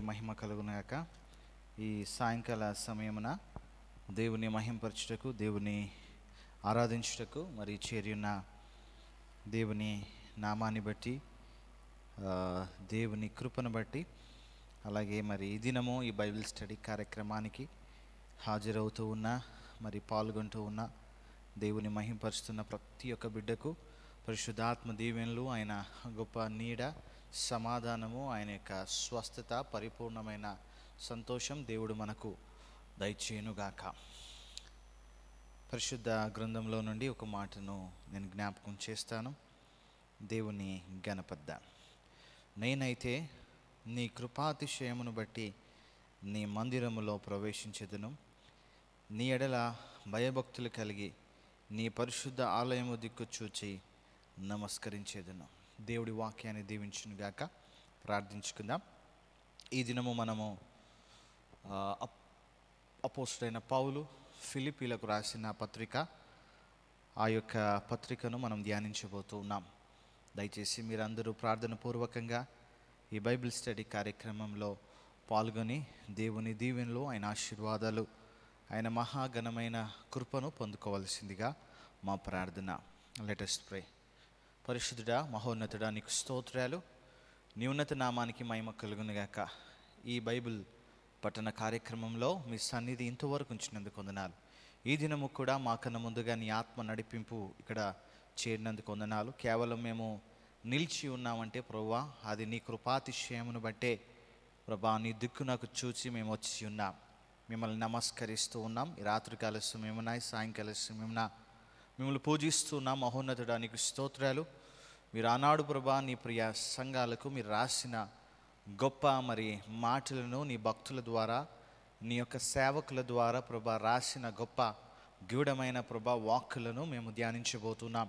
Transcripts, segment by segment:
మహిమ కలుగునాక. ఈ సాయంకాల సమయమున దేవుని మహింపరచుటకు, దేవుని ఆరాధించుటకు మరి చేరియున్న దేవుని నామాన్ని బట్టి, దేవుని కృపను బట్టి, అలాగే మరి ఈ దినము ఈ బైబిల్ స్టడీ కార్యక్రమానికి హాజరవుతూ ఉన్న, మరి పాల్గొంటూ ఉన్న, దేవుని మహింపరుస్తున్న ప్రతి ఒక్క బిడ్డకు పరిశుద్ధాత్మ దీవెనలు, ఆయన గొప్ప నీడ, సమాధానము, ఆయన యొక్క స్వస్థత, పరిపూర్ణమైన సంతోషం దేవుడు మనకు దయచేయునుగాక. పరిశుద్ధ గ్రంథంలో నుండి ఒక మాటను నేను జ్ఞాపకం చేస్తాను. దేవుని గణపద్దాం. నేనైతే నీ కృపాతిశయమును బట్టి నీ మందిరములో ప్రవేశించెదను, నీ ఎడల భయభక్తులు కలిగి నీ పరిశుద్ధ ఆలయము దిక్కు చూచి నమస్కరించేదను. దేవుడి వాక్యాన్ని దీవించునుగాక. ప్రార్థించుకుందాం. ఈ దినము మనము అపోస్తుడైన పౌలు ఫిలిప్పీలకు రాసిన పత్రిక, ఆ యొక్క పత్రికను మనం ధ్యానించబోతూ ఉన్నాం. దయచేసి మీరందరూ ప్రార్థన పూర్వకంగా ఈ బైబిల్ స్టడీ కార్యక్రమంలో పాల్గొని దేవుని దీవెనలు, ఆయన ఆశీర్వాదాలు, ఆయన మహాఘనమైన కృపను పొందుకోవలసిందిగా మా ప్రార్థన. Let us pray. పరిశుద్ధుడా, మహోన్నతుడా, నీకు స్తోత్రాలు. నీ ఉన్నత నామానికి మహిమ కలుగునుగాక. ఈ బైబిల్ పఠన కార్యక్రమంలో మీ సన్నిధి ఇంతవరకు ఉంచినందుకు వందనాలు. ఈ దినము కూడా మాకన్నా ముందుగా నీ ఆత్మ నడిపింపు ఇక్కడ చేరినందుకు వందనాలు. కేవలం మేము నిలిచి ఉన్నామంటే ప్రభువా, అది నీ కృపాతిశయమును బట్టే ప్రభా. నీ దిక్కు నాకు చూచి మేము వచ్చి ఉన్నాం, మిమ్మల్ని నమస్కరిస్తూ ఉన్నాం. ఈ రాత్రికాల సమయమున, సాయంకాల సమయమున మిమ్మల్ని పూజిస్తూ ఉన్నాం. మహోన్నతుడా, నీకు స్తోత్రాలు. మీరు ఆనాడు ప్రభా నీ ప్రియ సంఘాలకు మీరు రాసిన గొప్ప మరి మాటలను నీ భక్తుల ద్వారా, నీ యొక్క సేవకుల ద్వారా ప్రభా రాసిన గొప్ప గూఢమైన ప్రభా వాక్కులను మేము ధ్యానించబోతున్నాం.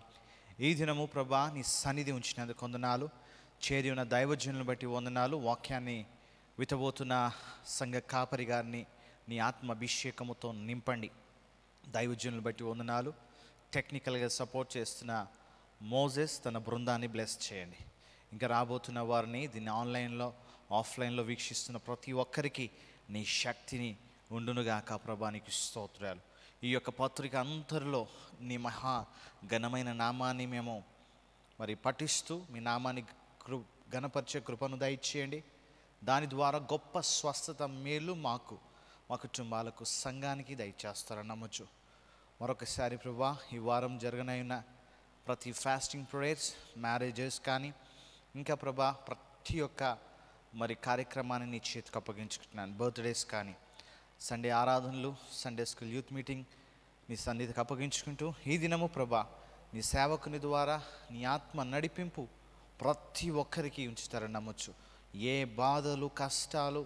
ఈ దినము ప్రభా నీ సన్నిధి ఉంచినందుకు వందనాలు. చేరి ఉన్న దైవజనులను బట్టి వందనాలు. వాక్యాన్ని వితబోతున్న సంఘ కాపరి గారిని నీ ఆత్మ అభిషేకముతో నింపండి. దైవజనులను బట్టి వందనాలు. టెక్నికల్గా సపోర్ట్ చేస్తున్న మోజెస్ తన బృందాన్ని బ్లెస్ చేయండి. ఇంకా రాబోతున్న వారిని, దీన్ని ఆన్లైన్లో ఆఫ్లైన్లో వీక్షిస్తున్న ప్రతి ఒక్కరికి నీ శక్తిని ఉండునుగాక. ప్రభా నీకు స్తోత్రాలు. ఈ యొక్క పత్రిక అంతరిలో నీ మహా ఘనమైన నామాన్ని మేము మరి పఠిస్తూ మీ నామాన్ని ఘనపరిచే కృపను దయచేయండి. దాని ద్వారా గొప్ప స్వస్థత, మేలు మాకు, మా కుటుంబాలకు, సంఘానికి దయచేస్తారని నమ్మచ్చు. మరొకసారి ప్రభా, ఈ వారం జరగనైన ప్రతి ఫాస్టింగ్ ప్రేయర్స్, మ్యారేజెస్ కానీ ఇంకా ప్రభా ప్రతి ఒక్క మరి కార్యక్రమాన్ని నీ చేతికి అప్పగించుకుంటున్నాను. బర్త్డేస్ కానీ, సండే ఆరాధనలు, సండే స్కూల్ యూత్ మీటింగ్ నీ సన్నిధికి అప్పగించుకుంటూ, ఈ దినము ప్రభా నీ సేవకుని ద్వారా నీ ఆత్మ నడిపింపు ప్రతి ఒక్కరికి ఉంచుతారని నమ్మచ్చు. ఏ బాధలు, కష్టాలు,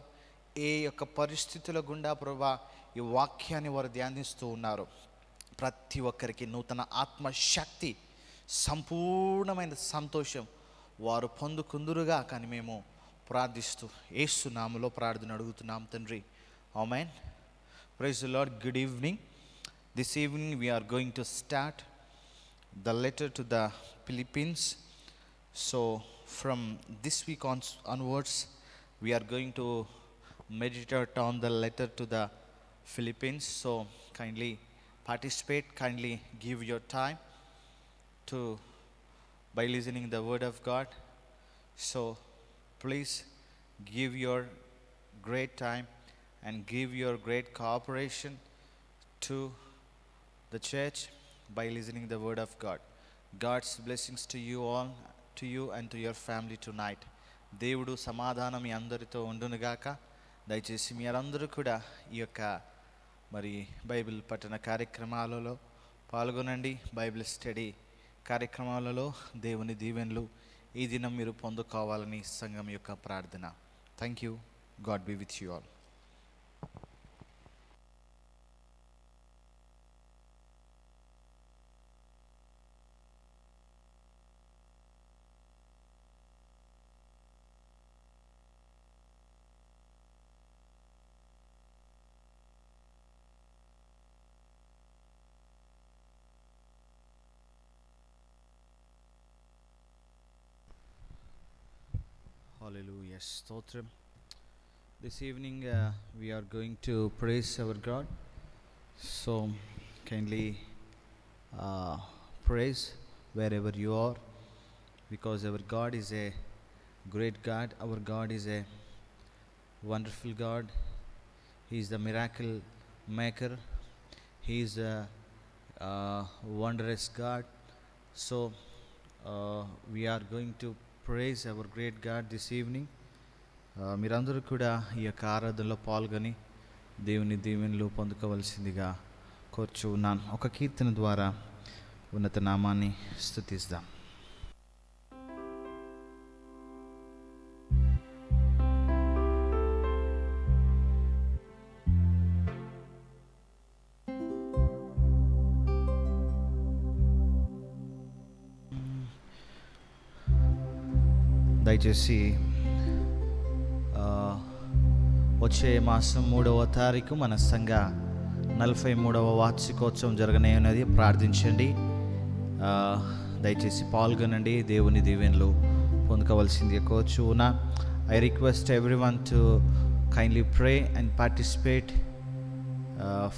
ఏ యొక్క పరిస్థితుల గుండా ప్రభా ఈ వాక్యాన్ని వారు ధ్యానిస్తూ ఉన్నారు, ప్రతి ఒక్కరికి నూతన ఆత్మశక్తి, సంపూర్ణమైన సంతోషం వారు పొందుకుందురుగా కానీ మేము ప్రార్థిస్తూ యేసు నామములో ప్రార్థన అడుగుతున్నాం తండ్రి. ఆమేన్. Praise the Lord. Good evening. This evening we are going to start the letter to the Philippines. So from this week onwards we are going to meditate on the letter to the Philippines. So kindly participate, kindly give your time to by listening the word of God. So please give your great time and give your great cooperation to the church by listening the word of God. God's blessings to you all, to you and to your family tonight. దేవుడు సమాధానం మీ అందరితో ఉండునుగాక. దయచేసి మీరందరూ కూడా ఈ యొక్క మరి బైబిల్ పఠన కార్యక్రమాలలో పాల్గొనండి. బైబిల్ స్టడీ కార్యక్రమాలలో దేవుని దీవెనలు ఈ దినం మీరు పొందుకోవాలని సంఘం యొక్క ప్రార్థన. Thank you. God be with you all. హల్లెలూయా. స్తోత్రం. This evening we are going to praise our God. So kindly praise wherever you are, because our God is a great God. Our God is a wonderful God. He is the miracle maker. He is a wondrous God. So we are going to praise our great God this evening. మీరందరూ కూడా ఈ యొక్క ఆరాధనలో పాల్గొని దేవుని దీవెనలు పొందుకోవలసిందిగా కోరుచు ఉన్నాను. ఒక కీర్తన ద్వారా ఉన్నత నామాన్ని స్తుతిద్దాం. దయచేసి వచ్చే మాసం 3వ తారీఖు మన సంఘ 43వ వార్షికోత్సవం జరగనేది. ప్రార్థించండి, దయచేసి పాల్గొనండి, దేవుని దీవెనలు పొందుకోవాల్సింది కోరుచున్నా. I request everyone to kindly pray and participate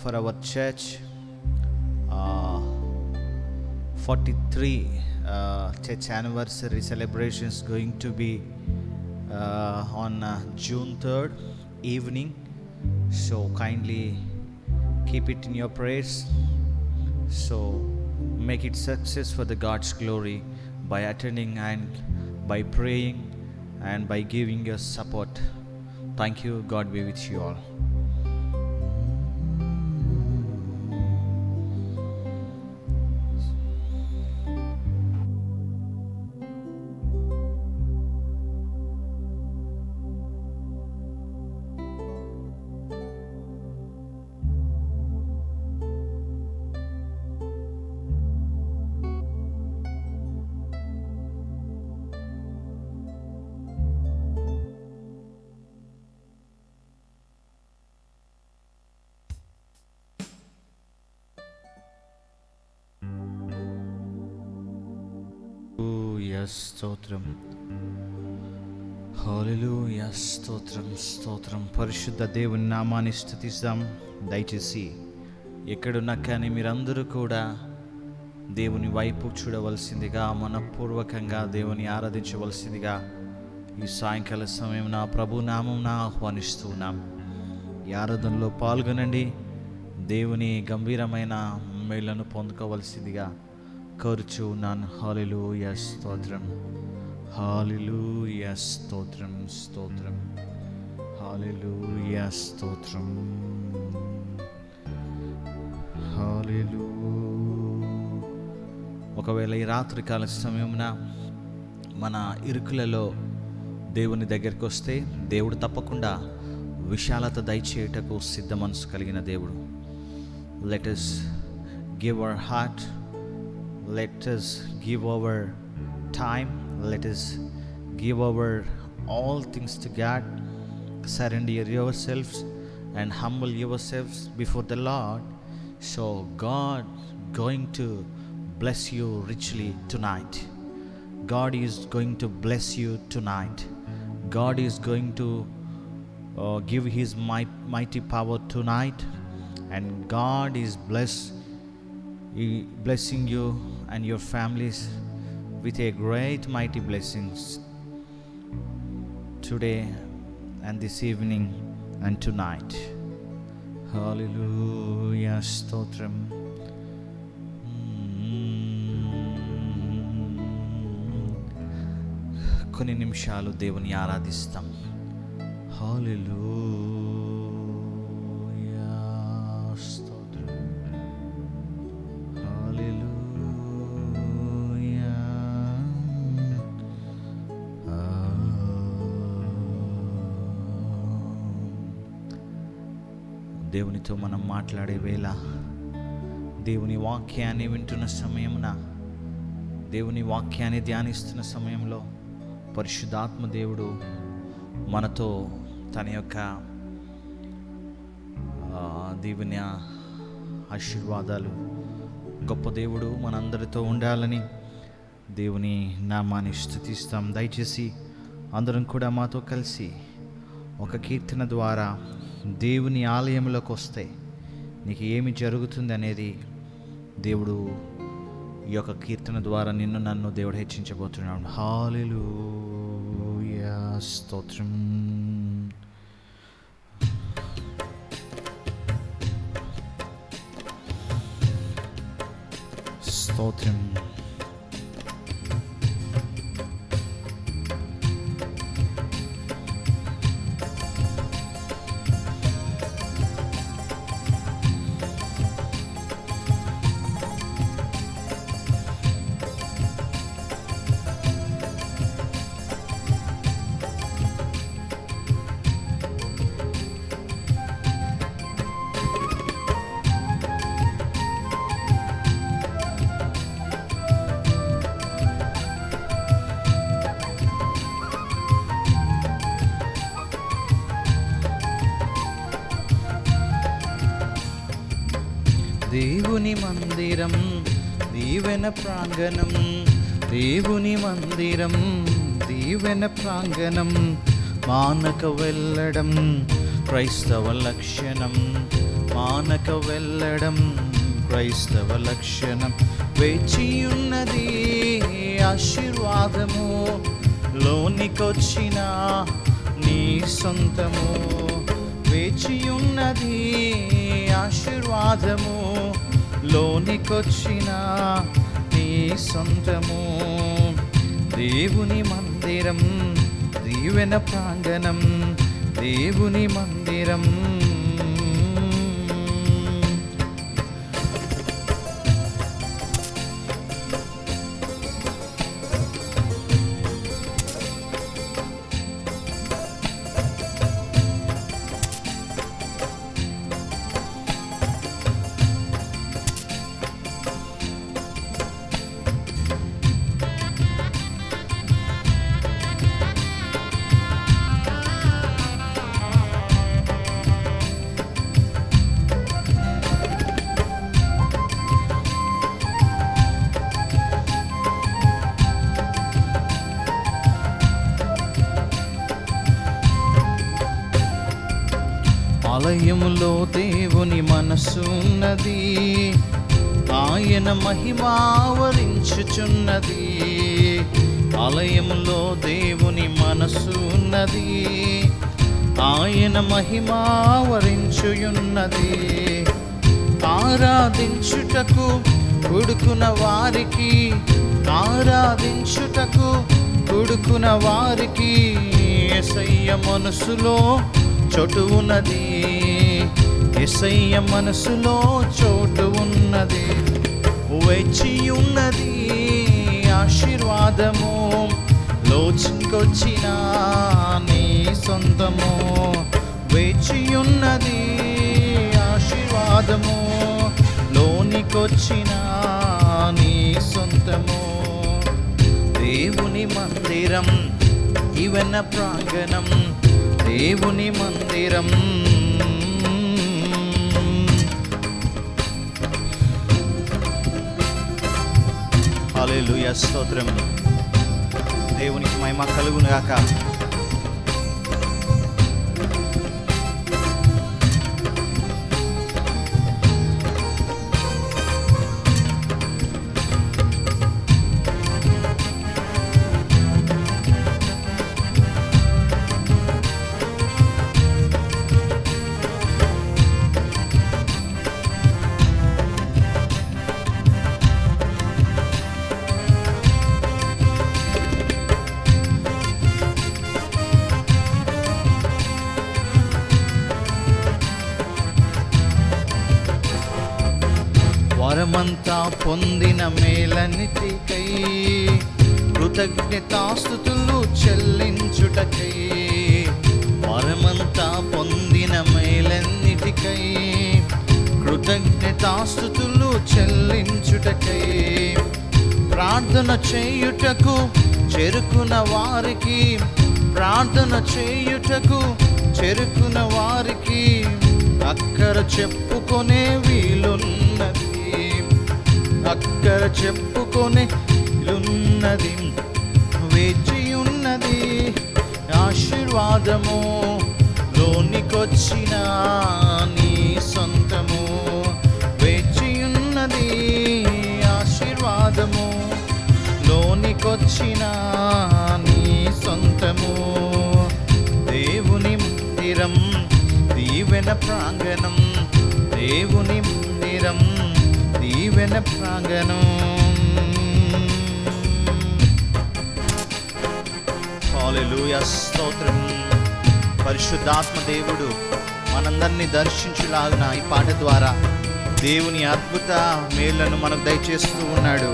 for our church 43 church anniversary celebrations going to be on June 3rd evening. So kindly keep it in your prayers. So make it success for the God's glory by attending and by praying and by giving your support. Thank you. God be with you all. స్తోత్రం, హల్లెలూయా, స్తోత్రం స్తోత్రం. పరిశుద్ధ దేవుని నామాన్ని స్తుతిస్తాం. దయచేసి ఎక్కడున్నా కానీ మీరందరూ కూడా దేవుని వైపు చూడవలసిందిగా, మనపూర్వకంగా దేవుని ఆరాధించవలసిందిగా ఈ సాయంకాల సమయం నా ప్రభు నామం ఆహ్వానిస్తున్నాం. ఈ ఆరాధనలో పాల్గొనండి, దేవుని గంభీరమైన మేళ్లను పొందుకోవలసిందిగా కోరుచున్నాను. హల్లెలూయా, స్తోత్రం, హల్లెలూయా, స్తోత్రం స్తోత్రం, హల్లెలూయా, స్తోత్రం, హల్లెలూయా. ఒకవేళ ఈ రాత్రికాల సమయమున మన ఇరుకులలో దేవుని దగ్గరికి వస్తే దేవుడు తప్పకుండా విశాలత దయచేయుటకు సిద్ధ మనసు కలిగిన దేవుడు. Let us give our heart, let us give our time, let us give our all things to God. Surrender yourselves and humble yourselves before the Lord. So God going to bless you richly tonight. God is going to bless you tonight. God is going to give his mighty power tonight, and God is blessing you and your families with a great mighty blessings today and this evening and tonight. Hallelujah, stotram. కొన్ని నిమిషాలు దేవుని ఆరాధిస్తాం. హల్లెలూయా, స్తోత్రం, హల్లెలూయా. దేవునితో మనం మాట్లాడే వేళ, దేవుని వాక్యాన్ని వింటున్న సమయమున, దేవుని వాక్యాన్ని ధ్యానిస్తున్న సమయంలో పరిశుద్ధాత్మ దేవుడు మనతో తన యొక్క దీవెన ఆశీర్వాదాలు, గొప్ప దేవుడు మనందరితో ఉండాలని దేవుని నామాన్ని స్తుతిస్తాం. దయచేసి అందరం కూడా మాతో కలిసి ఒక కీర్తన ద్వారా దేవుని ఆలయంలోకి వస్తే నీకు ఏమి జరుగుతుంది అనేది దేవుడు ఈ యొక్క కీర్తన ద్వారా నిన్ను నన్ను దేవుడు హెచ్చించబోతున్నాడు. హల్లెలూయా, స్తోత్రం. స్తోత్రం. దేవుని మందిరం దీవెన ప్రాంగణం, దేవుని మందిరం దీవెన ప్రాంగణం, మానక వెళ్ళడం క్రైస్తవ లక్షణం, మానక వెళ్ళడం క్రైస్తవ లక్షణం. వేచియున్నది ఆశీర్వాదము, లోనికొచ్చిన నీ సొంతము. వేచియున్నది ఆశీర్వాదము, లోనికొచ్చిన నీ సొంతము. దేవుని మందిరం దీవెన ప్రాంగణం, దేవుని మందిరం. ఆలయములో దేవుని మనసు ఉన్నది, ఆయన మహిమావరించుచున్నది. ఆలయములో దేవుని మనసు ఉన్నది, ఆయన మహిమావరించుయున్నది. ఆరాధించుటకు కొడుకున వారికి, ఆరాధించుటకు కొడుకున వారికి యేసయ్య మనసులో చోటు ఉన్నది, యేసయ్య మనసులో చోటు ఉన్నది. వేచి ఉన్నది ఆశీర్వాదము, లోచుకొచ్చిన నీ సొంతము. వేచి ఉన్నది ఆశీర్వాదము, లోనికొచ్చిన నీ సొంతము. దేవుని మందిరం దీవెన ప్రాంగణం, దేవుని మందిరం. హల్లెలూయా, స్తోత్రం. దేవునికి మహిమ కలుగును గాక. వరమంతా పొందిన మేలన్నిటికై కృతజ్ఞతాస్తుతులు చెల్లించుటకై, వరమంతా పొందిన మేలన్నిటికై కృతజ్ఞతాస్తుతులు చెల్లించుటకై, ప్రార్థన చేయుటకు చెరుకున వారికి, ప్రార్థన చేయుటకు చెరుకున వారికి అక్కర చెప్పుకొనే వీలున్నది, అక్కర చెప్పుకొనే వీలున్నది. వేచి ఉన్నది ఆశీర్వాదము, లోనికొచ్చిన నీ సొంతము, వేచియున్నది ఆశీర్వాదము. లోనికొచ్చిన నీ సొంతము, దేవుని మందిరం దీవెన ప్రాంగణం, దేవుని మందిరం దీవెన ప్రాంగణం. హల్లెలూయా, స్తోత్రం. పరిశుద్ధాత్మ దేవుడు మనందరినీ దర్శించులాగున ఈ పాట ద్వారా దేవుని అద్భుత మేళ్లను మనకు దయచేస్తూ ఉన్నాడు.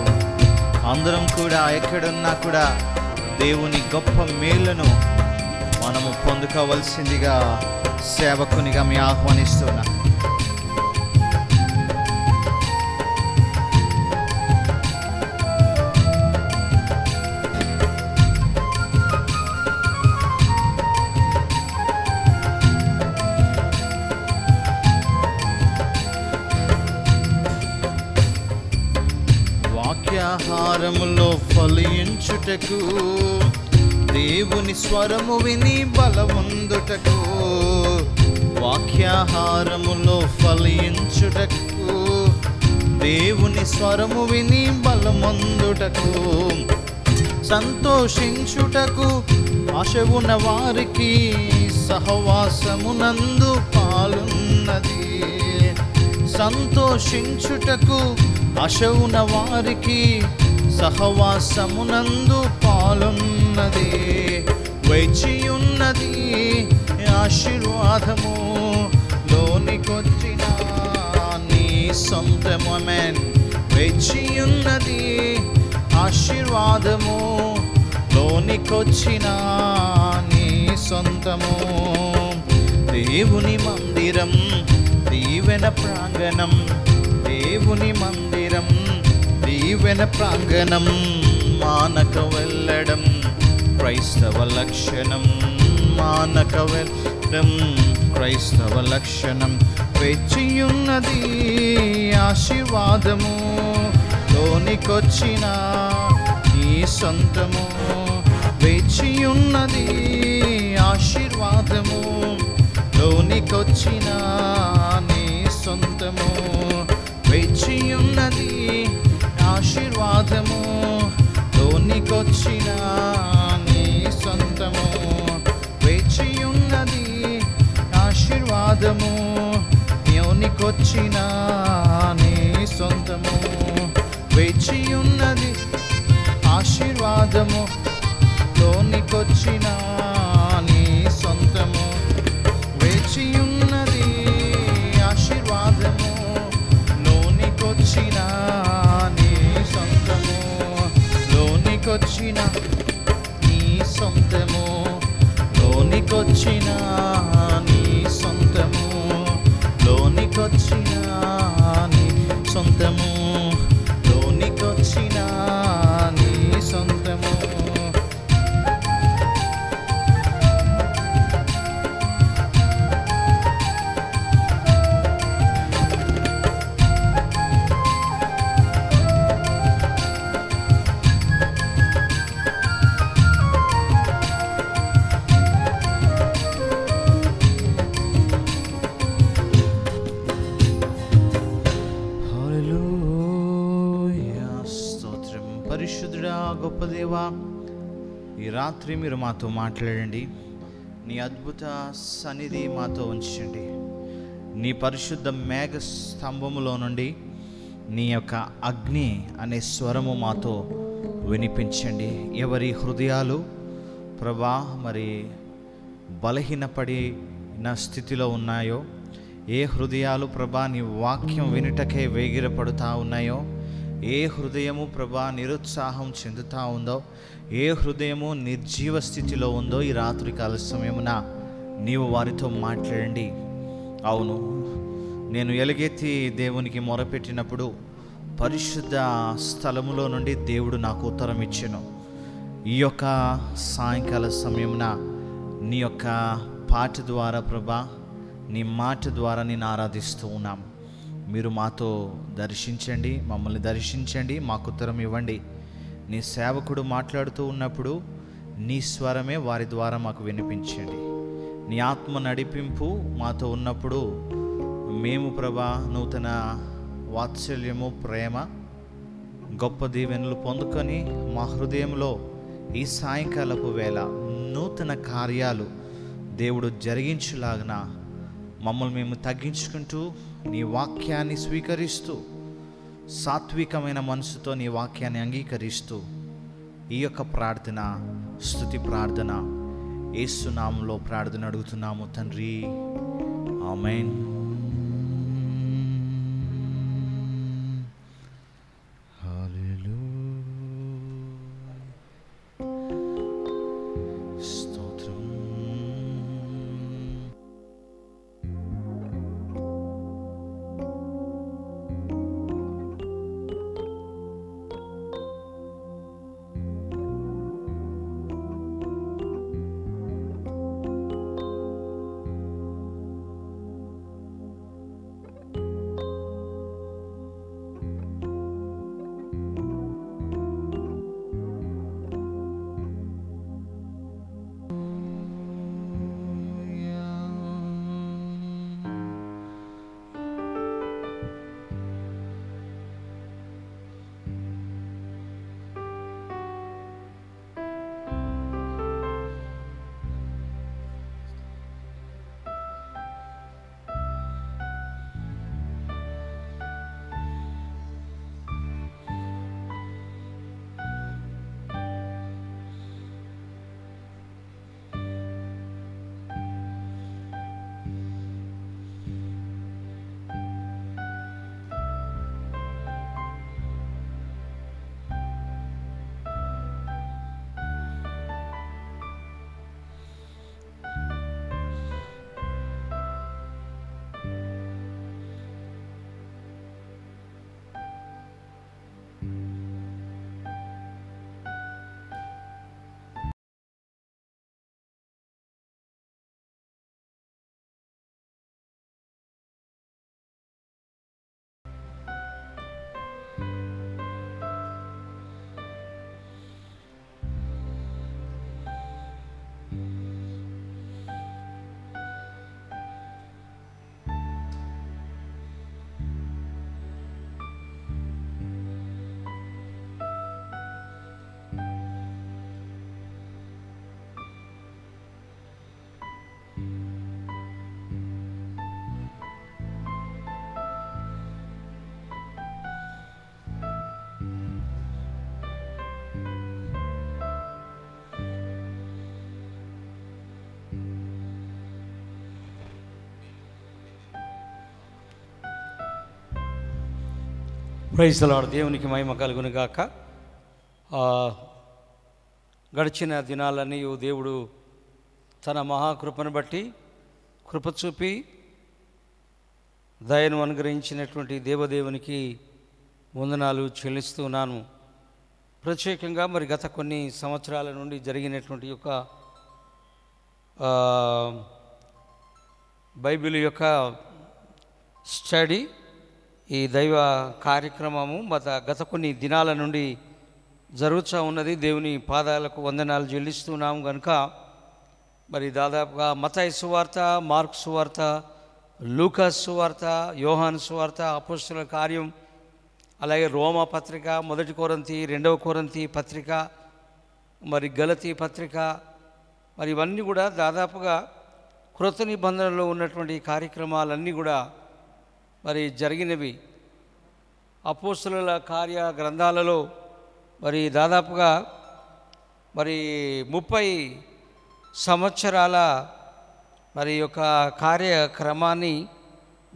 అందరం కూడా ఎక్కడున్నా కూడా దేవుని గొప్ప మేళ్లను మనము పొందుకోవలసిందిగా సేవకునిగా మీ ఆహ్వానిస్తున్నా. వాక్యాహారములో ఫలించుటకు, దేవుని స్వరము విని బలవందుటకు. వాక్యాహారములో ఫలించుటకు, దేవుని స్వరము విని బలమందుటకు. సంతోషించుటకు ఆశ ఉన్న వారికి సహవాసమునందు పాలున్నది. సంతోషించుటకు ఆశ ఉన్న వారికి సహవాసమునందు పాలున్నది. వేచియున్నది ఆశీర్వాదము, లోనికొచ్చిన నీ సొంతము. ఆమేన్. వేచియున్నది ఆశీర్వాదము, లోనికొచ్చిన నీ సొంతము. దేవుని మందిరం దీవెన ప్రాంగణం, దేవుని మందిరం దీవెన ప్రాంగణం. మానక వెళ్ళడం క్రైస్తవ లక్షణం, మానక వెళ్ళడం క్రైస్తవ లక్షణం. వేచియున్నది ఆశీర్వాదము, లోనికొచ్చిన నీ సొంతము. వేచియున్నది ఆశీర్వాదము, లోనికొచ్చిన నీ సొంతము. వేచియున్నది ఆశీర్వాదము, లోనికొచ్చిన నీ సొంతము. వేచియున్నది ఆశీర్వాదము, లోనికొచ్చిన నీ సొంతము. వేచియున్నది ఆశీర్వాదము, లోనికొచ్చిన నీ సొంతము. వేచియున్నది ఆశీర్వాదము, లోనికొచ్చిన నీ సొంతము. లోనికొచ్చిన నీ సొంతము, లోనికొచ్చిన నీ సొంతము. లోనికొచ్చిన నీ సొంతము, లోనికొచ్చిన నీ సొంతము. పరిశుద్ధుడా, గొప్ప దేవా, ఈ రాత్రి మీరు మాతో మాట్లాడండి. నీ అద్భుత సన్నిధి మాతో ఉంచండి. నీ పరిశుద్ధ మేఘ స్తంభములో నుండి నీ యొక్క అగ్ని అనే స్వరము మాతో వినిపించండి. ఎవరి హృదయాలు ప్రభా మరి బలహీనపడిన స్థితిలో ఉన్నాయో, ఏ హృదయాలు ప్రభా నీ వాక్యం వినుటకే వేగిరపడుతూ ఉన్నాయో, ఏ హృదయము ప్రభా నిరుత్సాహం చెందుతూ ఉందో, ఏ హృదయము నిర్జీవ స్థితిలో ఉందో, ఈ రాత్రికాల సమయమున నీవు వారితో మాట్లాడండి. అవును, నేను ఎలుగెత్తి దేవునికి మొరపెట్టినప్పుడు పరిశుద్ధ స్థలములో నుండి దేవుడు నాకు ఉత్తరం ఇచ్చెను. ఈ యొక్క సాయంకాల సమయమున నీ యొక్క పాట ద్వారా ప్రభా, నీ మాట ద్వారా నేను ఆరాధిస్తూ ఉన్నాం. మీరు మాతో దర్శించండి, మమ్మల్ని దర్శించండి, మాకు ఉత్తరం ఇవ్వండి. నీ సేవకుడు మాట్లాడుతూ ఉన్నప్పుడు నీ స్వరమే వారి ద్వారా మాకు వినిపించండి. నీ ఆత్మ నడిపింపు మాతో ఉన్నప్పుడు మేము ప్రభా నూతన వాత్సల్యము, ప్రేమ, గొప్ప దీవెనలు పొందుకొని మా హృదయంలో ఈ సాయంకాలపు వేళ నూతన కార్యాలు దేవుడు జరిగించులాగిన మమ్మల్ని మేము తగ్గించుకుంటూ నీ వాక్యాన్ని స్వీకరిస్తూ సాత్వికమైన మనసుతో నీ వాక్యాన్ని అంగీకరిస్తూ ఈ యొక్క ప్రార్థన, స్తుతి ప్రార్థన యేసు నామములో ప్రార్థన అడుగుతున్నాము తండ్రి, ఆమేన్. Praise the Lord. దేవునికి మహిమ కలుగును గాక. గడిచిన దినాలన్నీ దేవుడు తన మహాకృపను బట్టి కృప చూపి దయను అనుగ్రహించినటువంటి దేవదేవునికి వందనాలు చెల్లిస్తున్నాను. ప్రత్యేకంగా మరి గత కొన్ని సంవత్సరాల నుండి జరిగినటువంటి యొక్క బైబిల్ యొక్క స్టడీ, ఈ దైవ కార్యక్రమము గత కొన్ని దినాల నుండి జరుగుతూ ఉన్నది. దేవుని పాదాలకు వందనాలు చెల్లిస్తున్నాము. కనుక మరి దాదాపుగా మత్తయి సువార్త, మార్కు సువార్త, లూకా సువార్త, యోహాను సువార్త, అపోస్తలుల కార్యం, అలాగే రోమా పత్రిక, 1 కొరింథీ, 2 కొరింథీ పత్రిక, మరి గలతీ పత్రిక, మరి ఇవన్నీ కూడా దాదాపుగా కృత నిబంధనలో ఉన్నటువంటి కార్యక్రమాలన్నీ కూడా మరి జరిగినవి. అపోస్తలుల కార్య గ్రంథాలలో మరి దాదాపుగా మరి 30 సంవత్సరాల మరి యొక్క కార్యక్రమాన్ని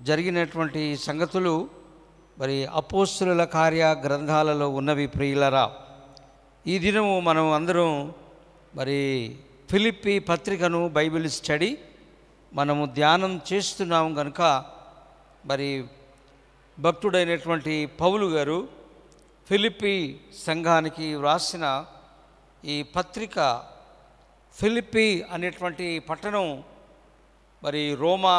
జరిగినటువంటి సంగతులు మరి అపోస్తలుల కార్య గ్రంథాలలో ఉన్నవి. ప్రియులరా, ఈ దినము మనం అందరం మరి ఫిలిప్పీ పత్రికను బైబిల్ స్టడీ మనము ధ్యానం చేస్తున్నాము. కనుక మరి భక్తుడైనటువంటి పౌలు గారు ఫిలిప్పీ సంఘానికి వ్రాసిన ఈ పత్రిక, ఫిలిప్పీ అనేటువంటి పట్టణం మరి రోమా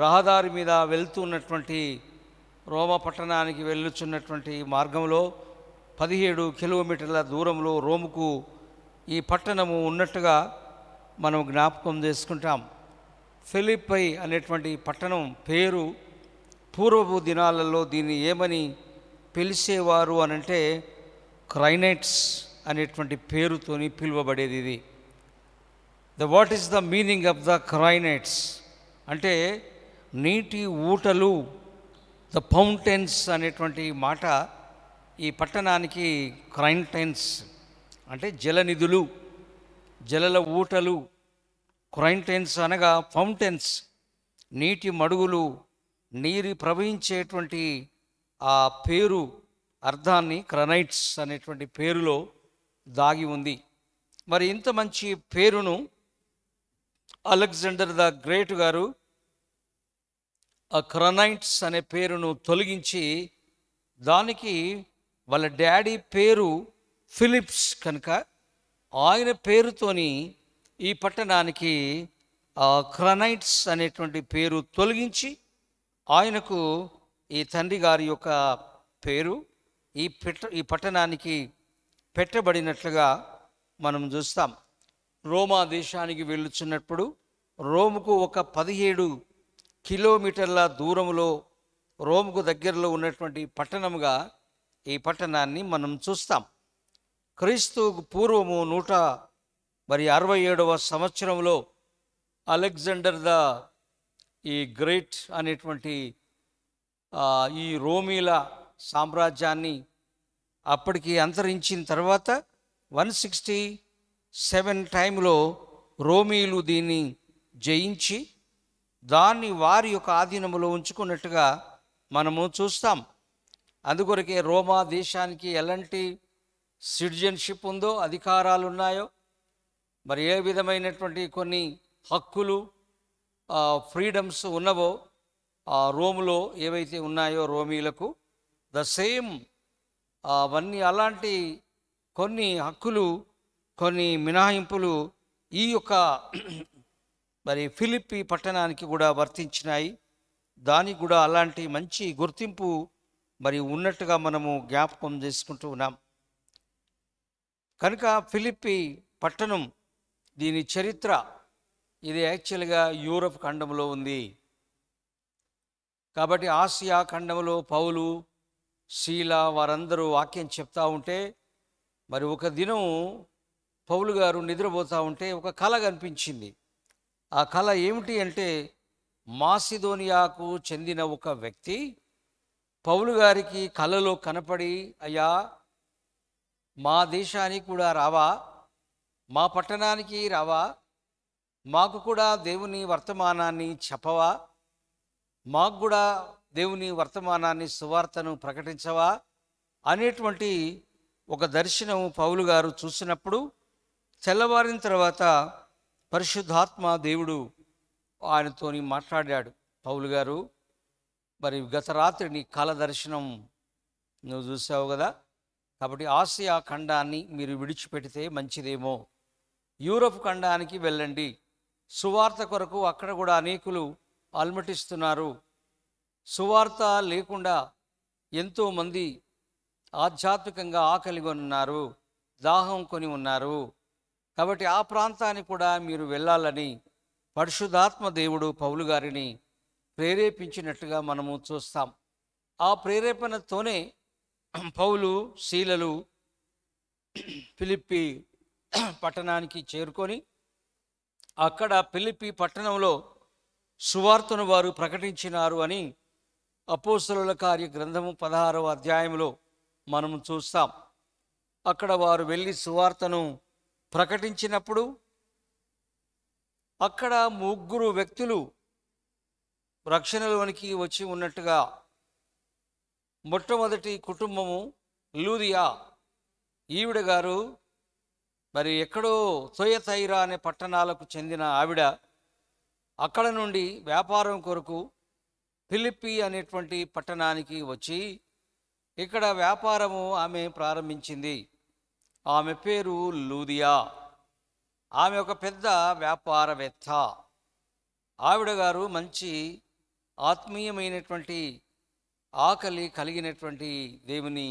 రహదారి మీద వెళ్తున్నటువంటి రోమా పట్టణానికి వెళ్ళుచున్నటువంటి మార్గంలో 17 కిలోమీటర్ల దూరంలో రోముకు ఈ పట్టణము ఉన్నట్టుగా మనం జ్ఞాపకం చేసుకుంటాం. ఫిలిప్పై అనేటువంటి పట్టణం పేరు పూర్వపు దినాలలో దీన్ని ఏమని పిలిచేవారు అనంటే క్రైనైట్స్ అనేటువంటి పేరుతోని పిలువబడేది ఇది. What is the meaning of the crinites అంటే నీటి ఊటలు, ద ఫౌంటైన్స్ అనేటువంటి మాట ఈ పట్టణానికి క్రైంటైన్స్ అంటే జలనిధులు, జలల ఊటలు. క్రైంటైన్స్ అనగా ఫౌంటైన్స్, నీటి మడుగులు, నీరు ప్రవహించేటువంటి ఆ పేరు అర్థాన్ని క్రైనైట్స్ అనేటువంటి పేరులో దాగి ఉంది. మరి ఇంత మంచి పేరును అలెగ్జాండర్ ద గ్రేట్ గారు ఆ క్రైనైట్స్ అనే పేరును తొలగించి దానికి వాళ్ళ డాడీ పేరు ఫిలిప్స్ కనుక ఆయన పేరుతోని ఈ పట్టణానికి క్రైనైట్స్ అనేటువంటి పేరు తొలగించి ఆయనకు ఈ తండ్రి గారి యొక్క పేరు ఈ పట్టణానికి పెట్టబడినట్లుగా మనం చూస్తాం. రోమా దేశానికి వెళ్ళుచున్నప్పుడు రోముకు ఒక 17 కిలోమీటర్ల దూరంలో రోముకు దగ్గరలో ఉన్నటువంటి పట్టణముగా ఈ పట్టణాన్ని మనం చూస్తాం. క్రీస్తు పూర్వము 167వ సంవత్సరంలో అలెగ్జాండర్ ద ఈ గ్రేట్ అనేటువంటి ఈ రోమీల సామ్రాజ్యాన్ని అప్పటికి అంతరించిన తర్వాత 167 టైంలో రోమీలు దీన్ని జయించి దాన్ని వారి యొక్క ఆధీనంలో ఉంచుకున్నట్టుగా మనము చూస్తాం. అందుకొరకే రోమా దేశానికి ఎలాంటి సిటిజన్షిప్ ఉందో, అధికారాలు ఉన్నాయో, మరి ఏ విధమైనటువంటి కొన్ని హక్కులు ఫ్రీడమ్స్ ఉన్నవో రోములో ఏవైతే ఉన్నాయో రోమీలకు ద సేమ్ అవన్నీ అలాంటి కొన్ని హక్కులు, కొన్ని మినహాయింపులు ఈ యొక్క మరి ఫిలిప్పి పట్టణానికి కూడా వర్తించినాయి. దానికి కూడా అలాంటి మంచి గుర్తింపు మరి ఉన్నట్టుగా మనము జ్ఞాపకం చేసుకుంటూ ఉన్నాం. కనుక ఫిలిప్పి పట్టణం దీని చరిత్ర ఇది యాక్చువల్గా యూరప్ ఖండంలో ఉంది. కాబట్టి ఆసియా ఖండంలో పౌలు, శీల వారందరూ వాక్యం చెప్తా ఉంటే మరి ఒక దినం పౌలు గారు నిద్రపోతూ ఉంటే ఒక కళ కనిపించింది. ఆ కళ ఏమిటి అంటే మాసిదోనియాకు చెందిన ఒక వ్యక్తి పౌలు గారికి కళలో కనపడి, అయ్యా మా దేశానికి కూడా రావా, మా పట్టణానికి రావా, మాకు కూడా దేవుని వర్తమానాన్ని చెప్పవా, మాకు కూడా దేవుని వర్తమానాన్ని సువార్తను ప్రకటించవా అనేటువంటి ఒక దర్శనం పౌలు గారు చూసినప్పుడు తెల్లవారిన తర్వాత పరిశుద్ధాత్మ దేవుడు ఆయనతోని మాట్లాడాడు. పౌలు గారు, మరి గత రాత్రి నీ కళ దర్శనం నువ్వు చూసావు కదా, కాబట్టి ఆసియా ఖండాన్ని మీరు విడిచిపెడితే మంచిదేమో, యూరప్ ఖండానికి వెళ్ళండి, సువార్త కొరకు అక్కడ కూడా అనేకులు అల్మటిస్తున్నారు, సువార్త లేకుండా ఎంతోమంది ఆధ్యాత్మికంగా ఆకలిగా ఉన్నారు, దాహం కొని ఉన్నారు, కాబట్టి ఆ ప్రాంతానికి కూడా మీరు వెళ్ళాలని పరిశుద్ధాత్మ దేవుడు పౌలు గారిని ప్రేరేపించినట్టుగా మనము చూస్తాం. ఆ ప్రేరేపణతోనే పౌలు, శీలలు ఫిలిప్పి పట్టణానికి చేరుకొని అక్కడ ఫిలిప్పి పట్టణంలో సువార్తను వారు ప్రకటించినారు అని అపోస్తలుల కార్య గ్రంథము 16వ అధ్యాయంలో మనము చూస్తాం. అక్కడ వారు వెళ్ళి సువార్తను ప్రకటించినప్పుడు అక్కడ 3 వ్యక్తులు రక్షణలోనికి వచ్చి ఉన్నట్టుగా, మొట్టమొదటి కుటుంబము లూదియా, ఈవిడ గారు మరి ఎక్కడో తొయతైరా అనే పట్టణాలకు చెందిన ఆవిడ అక్కడ నుండి వ్యాపారం కొరకు ఫిలిప్పి అనేటువంటి పట్టణానికి వచ్చి ఇక్కడ వ్యాపారము ఆమె ప్రారంభించింది. ఆమె పేరు లూదియా. ఆమె ఒక పెద్ద వ్యాపారవేత్త. ఆవిడ గారు మంచి ఆత్మీయమైనటువంటి ఆకలి కలిగినటువంటి దేవుని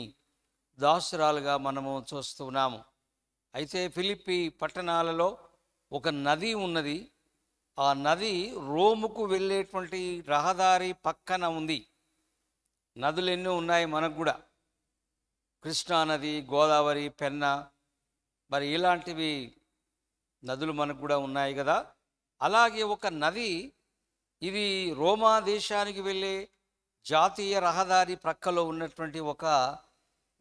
దాసురాలుగా మనము చూస్తున్నాము. అయితే ఫిలిప్పి పట్టణాలలో ఒక నది ఉన్నది. ఆ నది రోముకు వెళ్ళేటువంటి రహదారి పక్కన ఉంది. నదులు ఎన్నో ఉన్నాయి మనకు కూడా, కృష్ణా నది, గోదావరి, పెన్నా, మరి ఇలాంటివి నదులు మనకు కూడా ఉన్నాయి కదా. అలాగే ఒక నది, ఇది రోమా దేశానికి వెళ్ళే జాతీయ రహదారి ప్రక్కలో ఉన్నటువంటి ఒక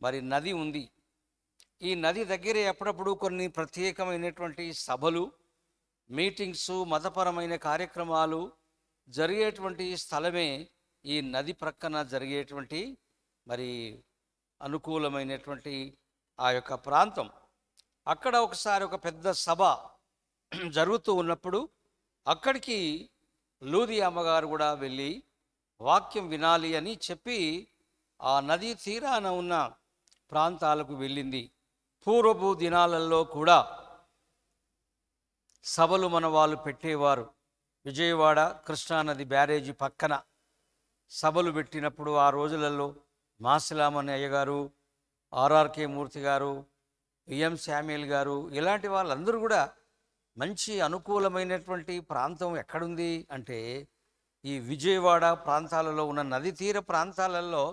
మరి నది ఉంది. ఈ నది దగ్గరే అప్పుడప్పుడు కొన్ని ప్రత్యేకమైనటువంటి సభలు, మీటింగ్స్, మతపరమైన కార్యక్రమాలు జరిగేటువంటి స్థలమే ఈ నది ప్రక్కన జరిగేటువంటి మరి అనుకూలమైనటువంటి ఆ యొక్క ప్రాంతం. అక్కడ ఒకసారి ఒక పెద్ద సభ జరుగుతూ ఉన్నప్పుడు అక్కడికి లూదియా అమ్మగారు కూడా వెళ్ళి వాక్యం వినాలి అని చెప్పి ఆ నదీ తీరాన ఉన్న ప్రాంతాలకు వెళ్ళింది. పూర్వపు దినాలలో కూడా సభలు మన వాళ్ళు పెట్టేవారు. విజయవాడ కృష్ణానది బ్యారేజీ పక్కన సభలు పెట్టినప్పుడు ఆ రోజులలో మాసిలామణి అయ్య గారు, ఆర్ఆర్కే మూర్తి గారు, విఎం శామ్యుల్ గారు, ఇలాంటి వాళ్ళందరూ కూడా మంచి అనుకూలమైనటువంటి ప్రాంతం ఎక్కడుంది అంటే ఈ విజయవాడ ప్రాంతాలలో ఉన్న నది తీర ప్రాంతాలలో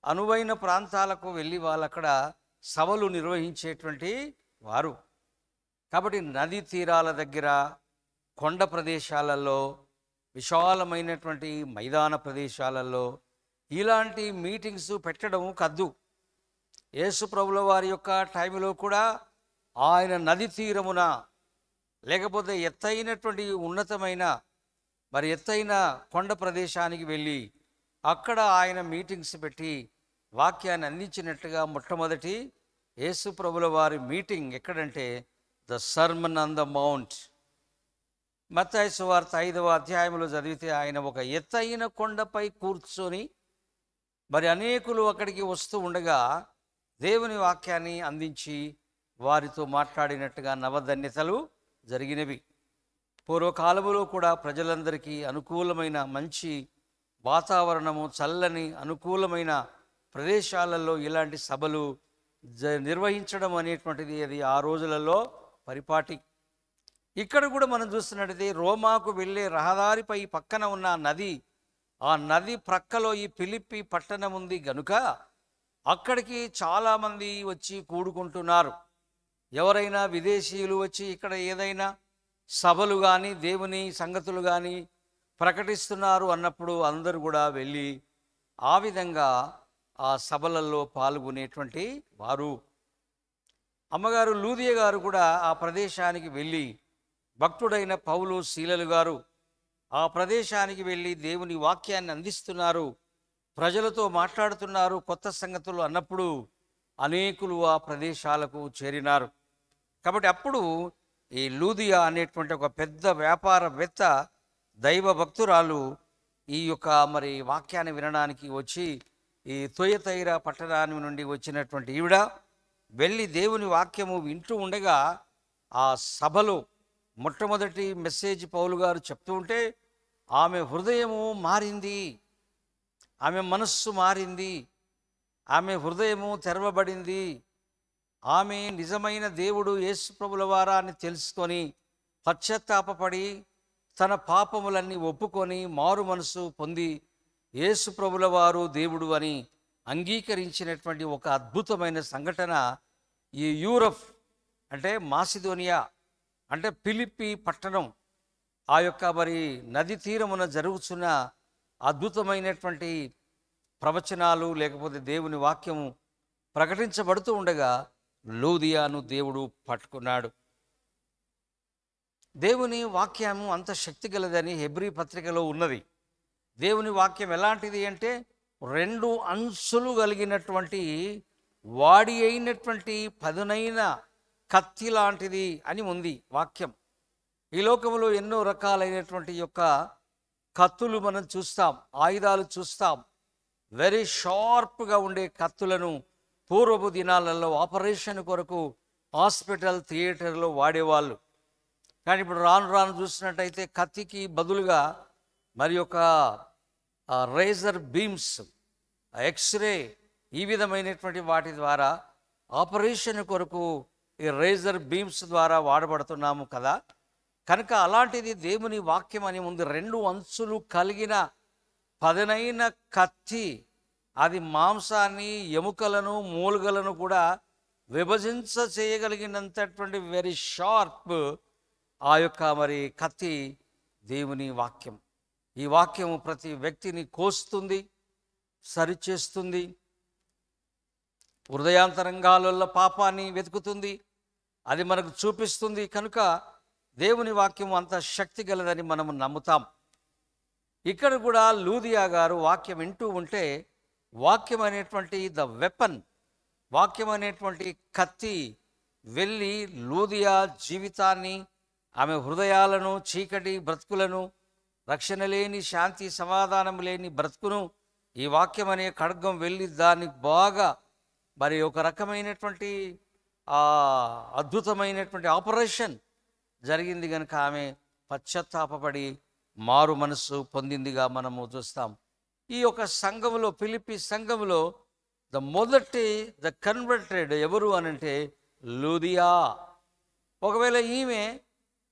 అనువైన ప్రాంతాలకు వెళ్ళి వాళ్ళు అక్కడ సభలు నిర్వహించేటువంటి వారు. కాబట్టి నదీ తీరాల దగ్గర, కొండ ప్రదేశాలలో, విశాలమైనటువంటి మైదాన ప్రదేశాలలో ఇలాంటి మీటింగ్స్ పెట్టడం కద్దు. యేసు ప్రభుల వారి యొక్క టైంలో కూడా ఆయన నది తీరమున లేకపోతే ఎత్తైనటువంటి ఉన్నతమైన మరి ఎత్తైన కొండ ప్రదేశానికి వెళ్ళి అక్కడ ఆయన మీటింగ్స్ పెట్టి వాక్యాన్ని అందించినట్టుగా మొట్టమొదటి యేసు ప్రభుల వారి మీటింగ్ ఎక్కడంటే the sermon on the mount. మత్తయి సువార్త 5వ అధ్యాయంలో చదివితే ఆయన ఒక ఎత్తైన కొండపై కూర్చొని మరి అనేకులు అక్కడికి వస్తూ ఉండగా దేవుని వాక్యాన్ని అందించి వారితో మాట్లాడినట్టుగా నవధన్యతలు జరిగినవి. పూర్వకాలములో కూడా ప్రజలందరికీ అనుకూలమైన మంచి వాతావరణము, చల్లని అనుకూలమైన ప్రదేశాలలో ఇలాంటి సభలు నిర్వహించడం అనేటువంటిది అది ఆ రోజులలో పరిపాటి. ఇక్కడ కూడా మనం చూస్తున్నట్టయితే రోమాకు వెళ్ళే రహదారిపై పక్కన ఉన్న నది, ఆ నది ప్రక్కలో ఈ ఫిలిప్పి పట్టణం ఉంది గనుక అక్కడికి చాలామంది వచ్చి కూడుకుంటున్నారు. ఎవరైనా విదేశీయులు వచ్చి ఇక్కడ ఏదైనా సభలు కానీ దేవుని సంగతులు కానీ ప్రకటిస్తున్నారు అన్నప్పుడు అందరూ కూడా వెళ్ళి ఆ విధంగా ఆ సభలలో పాల్గొనేటువంటి వారు. అమ్మగారు లూదియా గారు కూడా ఆ ప్రదేశానికి వెళ్ళి, భక్తుడైన పౌలు శీలలు గారు ఆ ప్రదేశానికి వెళ్ళి దేవుని వాక్యాన్ని అందిస్తున్నారు, ప్రజలతో మాట్లాడుతున్నారు కొత్త సంగతులు అన్నప్పుడు అనేకులు ఆ ప్రదేశాలకు చేరినారు. కాబట్టి అప్పుడు ఈ లూదియా అనేటువంటి ఒక పెద్ద వ్యాపారవేత్త, దైవ భక్తురాలు ఈ యొక్క మరి వాక్యాన్ని వినడానికి వచ్చి ఈ తొయతైర పట్టణాన్ని నుండి వచ్చినటువంటి ఈవిడ వెళ్ళి దేవుని వాక్యము వింటూ ఉండగా ఆ సభలో మొట్టమొదటి మెసేజ్ పౌలు గారు చెప్తూ ఉంటే ఆమె హృదయము మారింది, ఆమె మనస్సు మారింది, ఆమె హృదయము తెరవబడింది. ఆమె నిజమైన దేవుడు యేసు ప్రభుల వారాన్ని తెలుసుకొని పశ్చాత్తాపపడి తన పాపములన్నీ ఒప్పుకొని మారు మనసు పొంది యేసు ప్రభుల వారు దేవుడు అని అంగీకరించినటువంటి ఒక అద్భుతమైన సంఘటన ఈ యూరప్ అంటే మాసిదోనియా అంటే ఫిలిప్పి పట్టణం ఆ యొక్క మరి నది తీరమున జరుగుతున్న అద్భుతమైనటువంటి ప్రవచనాలు లేకపోతే దేవుని వాక్యము ప్రకటించబడుతూ ఉండగా లూదియాను దేవుడు పట్టుకున్నాడు. దేవుని వాక్యము అంత శక్తి గలదని హెబ్రీ పత్రికలో ఉన్నది. దేవుని వాక్యం ఎలాంటిది అంటే 2 అంచులు కలిగినటువంటి వాడి అయినటువంటి పదునైన కత్తి లాంటిది అని ఉంది వాక్యం. ఈ లోకంలో ఎన్నో రకాలైనటువంటి యొక్క కత్తులు మనం చూస్తాం, ఆయుధాలు చూస్తాం. వెరీ షార్ప్గా ఉండే కత్తులను పూర్వపు దినాలలో ఆపరేషన్ కొరకు హాస్పిటల్, థియేటర్లో వాడేవాళ్ళు. కానీ ఇప్పుడు రాను రాను చూసినట్టయితే కత్తికి బదులుగా మరి ఒక రేజర్ బీమ్స్, ఎక్స్రే, ఈ విధమైనటువంటి వాటి ద్వారా ఆపరేషన్ కొరకు ఈ రేజర్ బీమ్స్ ద్వారా వాడబడుతున్నాము కదా. కనుక అలాంటిది దేవుని వాక్యం అని ఉంది. 2 అంచులు కలిగిన పదునైన కత్తి, అది మాంసాన్ని, ఎముకలను, మూలుగలను కూడా విభజించ చేయగలిగినంతటువంటి వెరీ షార్ప్ ఆ యొక్క మరి కత్తి దేవుని వాక్యం. ఈ వాక్యం ప్రతి వ్యక్తిని కోస్తుంది, సరిచేస్తుంది, హృదయాంతరంగాలలో పాపాన్ని వెతుకుతుంది, అది మనకు చూపిస్తుంది. కనుక దేవుని వాక్యం అంత శక్తి గలదని మనము నమ్ముతాం. ఇక్కడ కూడా లూదియా గారు వాక్యం వింటూ ఉంటే, వాక్యం అనేటువంటి ద వెపన్, వాక్యం అనేటువంటి కత్తి వెళ్ళి లూదియా జీవితాన్ని, ఆమె హృదయాలను, చీకటి బ్రతుకులను, రక్షణ లేని, శాంతి సమాధానం లేని బ్రతుకును ఈ వాక్యం అనే ఖడ్గం వెళ్ళి దాన్ని బాగా మరి ఒక రకమైనటువంటి అద్భుతమైనటువంటి ఆపరేషన్ జరిగింది. కనుక ఆమె పశ్చాత్తాపపడి మారు మనస్సు పొందిందిగా మనము చూస్తాం. ఈ యొక్క సంఘములో, ఫిలిప్పి సంఘములో ద కన్వర్టెడ్ ఎవరు అనంటే లూదియా. ఒకవేళ ఈమె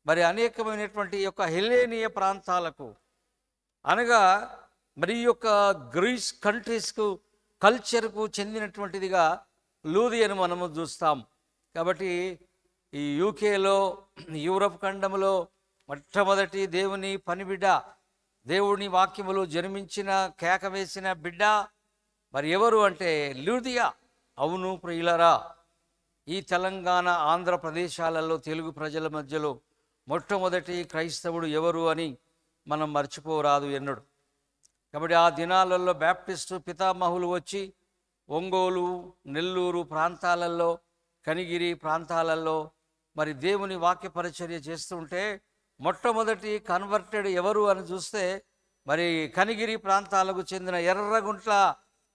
మరి అనేకమైనటువంటి యొక్క హెలేనియ ప్రాంతాలకు, అనగా మరి ఈ యొక్క గ్రీస్ కంట్రీస్కు, కల్చర్కు చెందినటువంటిదిగా లూదియను మనము చూస్తాం. కాబట్టి ఈ యూకేలో, యూరప్ ఖండంలో మొట్టమొదటి దేవుని పనిబిడ్డ, దేవుని వాక్యములో జన్మించిన, కేక వేసిన బిడ్డ మరి ఎవరు అంటే లూదియా. అవును ప్రియులరా, ఈ తెలంగాణ, ఆంధ్రప్రదేశాలలో తెలుగు ప్రజల మధ్యలో మొట్టమొదటి క్రైస్తవుడు ఎవరు అని మనం మర్చిపోరాదు ఎన్నడు. కాబట్టి ఆ దినాలలో బ్యాప్టిస్టు పితామహులు వచ్చి ఒంగోలు, నెల్లూరు ప్రాంతాలలో, కనిగిరి ప్రాంతాలలో మరి దేవుని వాక్య పరిచర్య చేస్తుంటే మొట్టమొదటి కన్వర్టెడ్ ఎవరు అని చూస్తే మరి కనిగిరి ప్రాంతాలకు చెందిన ఎర్రగుంట్ల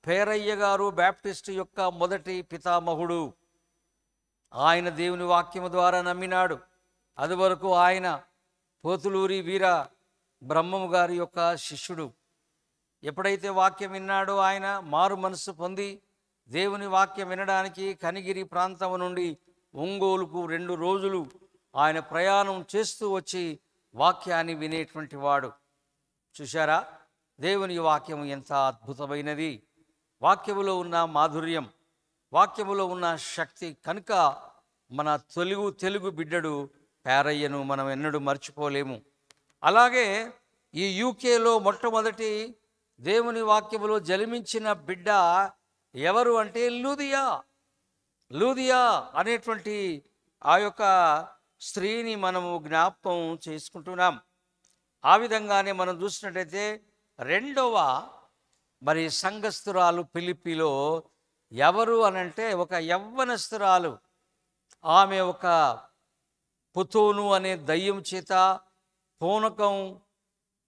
పేరయ్య గారు బ్యాప్టిస్టు యొక్క మొదటి పితామహుడు. ఆయన దేవుని వాక్యము ద్వారా నమ్మినాడు. అది వరకు ఆయన పోతులూరి వీర బ్రహ్మము గారి యొక్క శిష్యుడు. ఎప్పుడైతే వాక్యం విన్నాడో ఆయన మారు మనస్సు పొంది దేవుని వాక్యం వినడానికి కనిగిరి ప్రాంతం నుండి ఒంగోలుకు 2 రోజులు ఆయన ప్రయాణం చేస్తూ వచ్చి వాక్యాన్ని వినేటువంటి వాడు. చూశారా, దేవుని వాక్యము ఎంత అద్భుతమైనది! వాక్యములో ఉన్న మాధుర్యం, వాక్యములో ఉన్న శక్తి. కనుక మన తెలుగు బిడ్డడు పేరయ్యను మనం ఎన్నడూ మర్చిపోలేము. అలాగే ఈ యూకేలో మొట్టమొదటి దేవుని వాక్యములో జన్మించిన బిడ్డ ఎవరు అంటే లూదియా. లూదియా అనేటువంటి ఆ యొక్క స్త్రీని మనము జ్ఞాపకం చేసుకుంటున్నాం. ఆ విధంగానే మనం చూసినట్టయితే రెండవ మరి సంఘస్థురాలు ఫిలిప్పీలో ఎవరు అనంటే ఒక యవ్వనస్తురాలు. ఆమె ఒక పుతోను అనే దయ్యం చేత పూనకం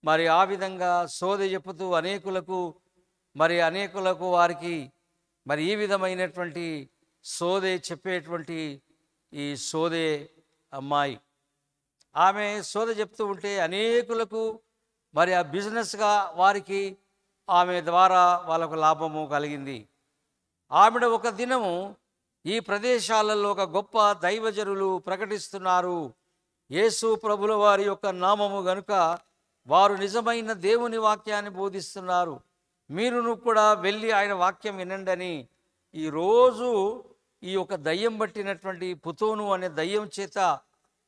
మరి ఆ విధంగా సోదె చెప్పుతూ అనేకులకు వారికి మరి ఈ విధమైనటువంటి సోదె చెప్పేటువంటి ఈ సోదె అమ్మాయి, ఆమె సోదె చెప్తూ ఉంటే అనేకులకు మరి ఆ బిజినెస్గా వారికి ఆమె ద్వారా వాళ్ళకు లాభము కలిగింది. ఆమెడ ఒక దినము ఈ ప్రదేశాలలో ఒక గొప్ప దైవజనులు ప్రకటిస్తున్నారు, యేసు ప్రభుల వారి యొక్క నామము గనుక వారు నిజమైన దేవుని వాక్యాన్ని బోధిస్తున్నారు, మీరును కూడా వెళ్ళి ఆయన వాక్యం వినండి అని ఈరోజు ఈ యొక్క దయ్యం పట్టినటువంటి పుతోను అనే దయ్యం చేత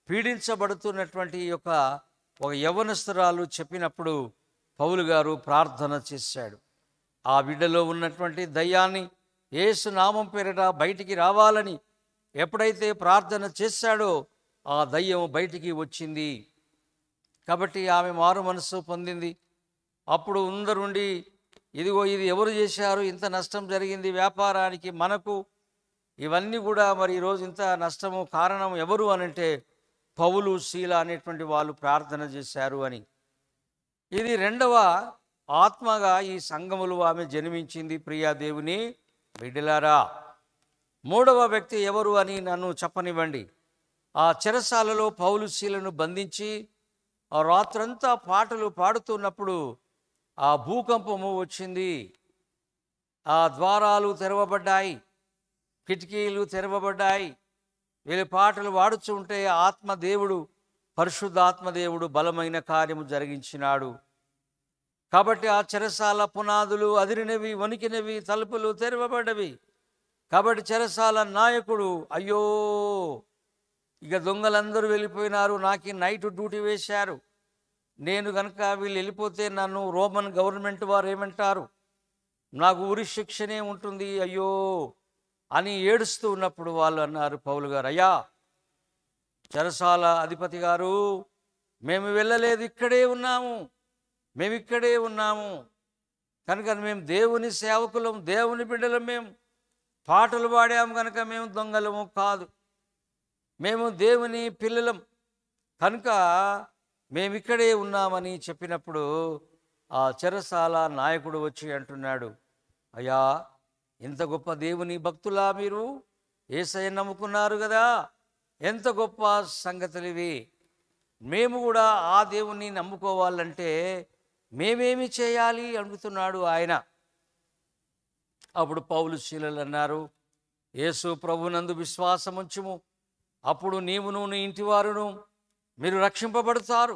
పీడించబడుతున్నటువంటి ఒక యవ్వనస్తురాలు చెప్పినప్పుడు పౌలు గారు ప్రార్థన చేశాడు. ఆ బిడ్డలో ఉన్నటువంటి దయ్యాన్ని యేసు నామం పేరిట బయటికి రావాలని ఎప్పుడైతే ప్రార్థన చేశాడో ఆ దయ్యం బయటికి వచ్చింది. కాబట్టి ఆమె మారు మనస్సు పొందింది. అప్పుడు అందరుండి ఇదిగో ఇది ఎవరు చేశారు, ఇంత నష్టం జరిగింది వ్యాపారానికి మనకు, ఇవన్నీ కూడా మరి ఈరోజు ఇంత నష్టము కారణం ఎవరు అనంటే పౌలు, శీల అనేటువంటి వాళ్ళు ప్రార్థన చేశారు అని. ఇది రెండవ ఆత్మగా ఈ సంఘములు ఆమె జన్మించింది. ప్రియా దేవుని బిడ్డలారా, మూడవ వ్యక్తి ఎవరు అని నన్ను చెప్పనివ్వండి. ఆ చెరసాలలో పౌలు, శీలను బంధించి ఆ రాత్రంతా పాటలు పాడుతున్నప్పుడు ఆ భూకంపము వచ్చింది. ఆ ద్వారాలు తెరవబడ్డాయి, కిటికీలు తెరవబడ్డాయి. వీళ్ళు పాటలు పాడుతూ ఉంటే ఆత్మ దేవుడు పరిశుద్ధాత్మదేవుడు బలమైన కార్యము జరిగించినాడు. కాబట్టి ఆ చెరసాల పునాదులు అదిరినవి, వణికినవి, తలుపులు తెరవబడ్డవి. కాబట్టి చెరసాల నాయకుడు, అయ్యో ఇక దొంగలందరూ వెళ్ళిపోయినారు, నాకు నైట్ డ్యూటీ వేశారు, నేను కనుక వీళ్ళు వెళ్ళిపోతే నన్ను రోమన్ గవర్నమెంట్ వారు ఏమంటారు, నాకు ఉరి శిక్షనే ఉంటుంది, అయ్యో అని ఏడుస్తూ ఉన్నప్పుడు వాళ్ళు అన్నారు, పౌలు గారు, అయ్యా చెరసాల అధిపతి గారు, మేము వెళ్ళలేదు, ఇక్కడే ఉన్నాము, మేము ఇక్కడే ఉన్నాము, కనుక మేము దేవుని సేవకులం, దేవుని బిడ్డలం, మేము పాటలు పాడాము కనుక మేము దొంగలము కాదు, మేము దేవుని పిల్లలం కనుక మేము ఇక్కడే ఉన్నామని చెప్పినప్పుడు ఆ చెరసాల నాయకుడు వచ్చి అంటున్నాడు, అయ్యా ఎంత గొప్ప దేవుని భక్తులా మీరు, యేసయ్య నమ్ముకున్నారు కదా, ఎంత గొప్ప సంగతులు ఇవి, మేము కూడా ఆ దేవుణ్ణి నమ్ముకోవాలంటే మేమేమి చేయాలి అడుగుతున్నాడు ఆయన. అప్పుడు పౌలు శీలలు అన్నారు, యేసు ప్రభునందు విశ్వాసముంచుము, అప్పుడు నీవును నీ ఇంటివారును మీరు రక్షింపబడతారు,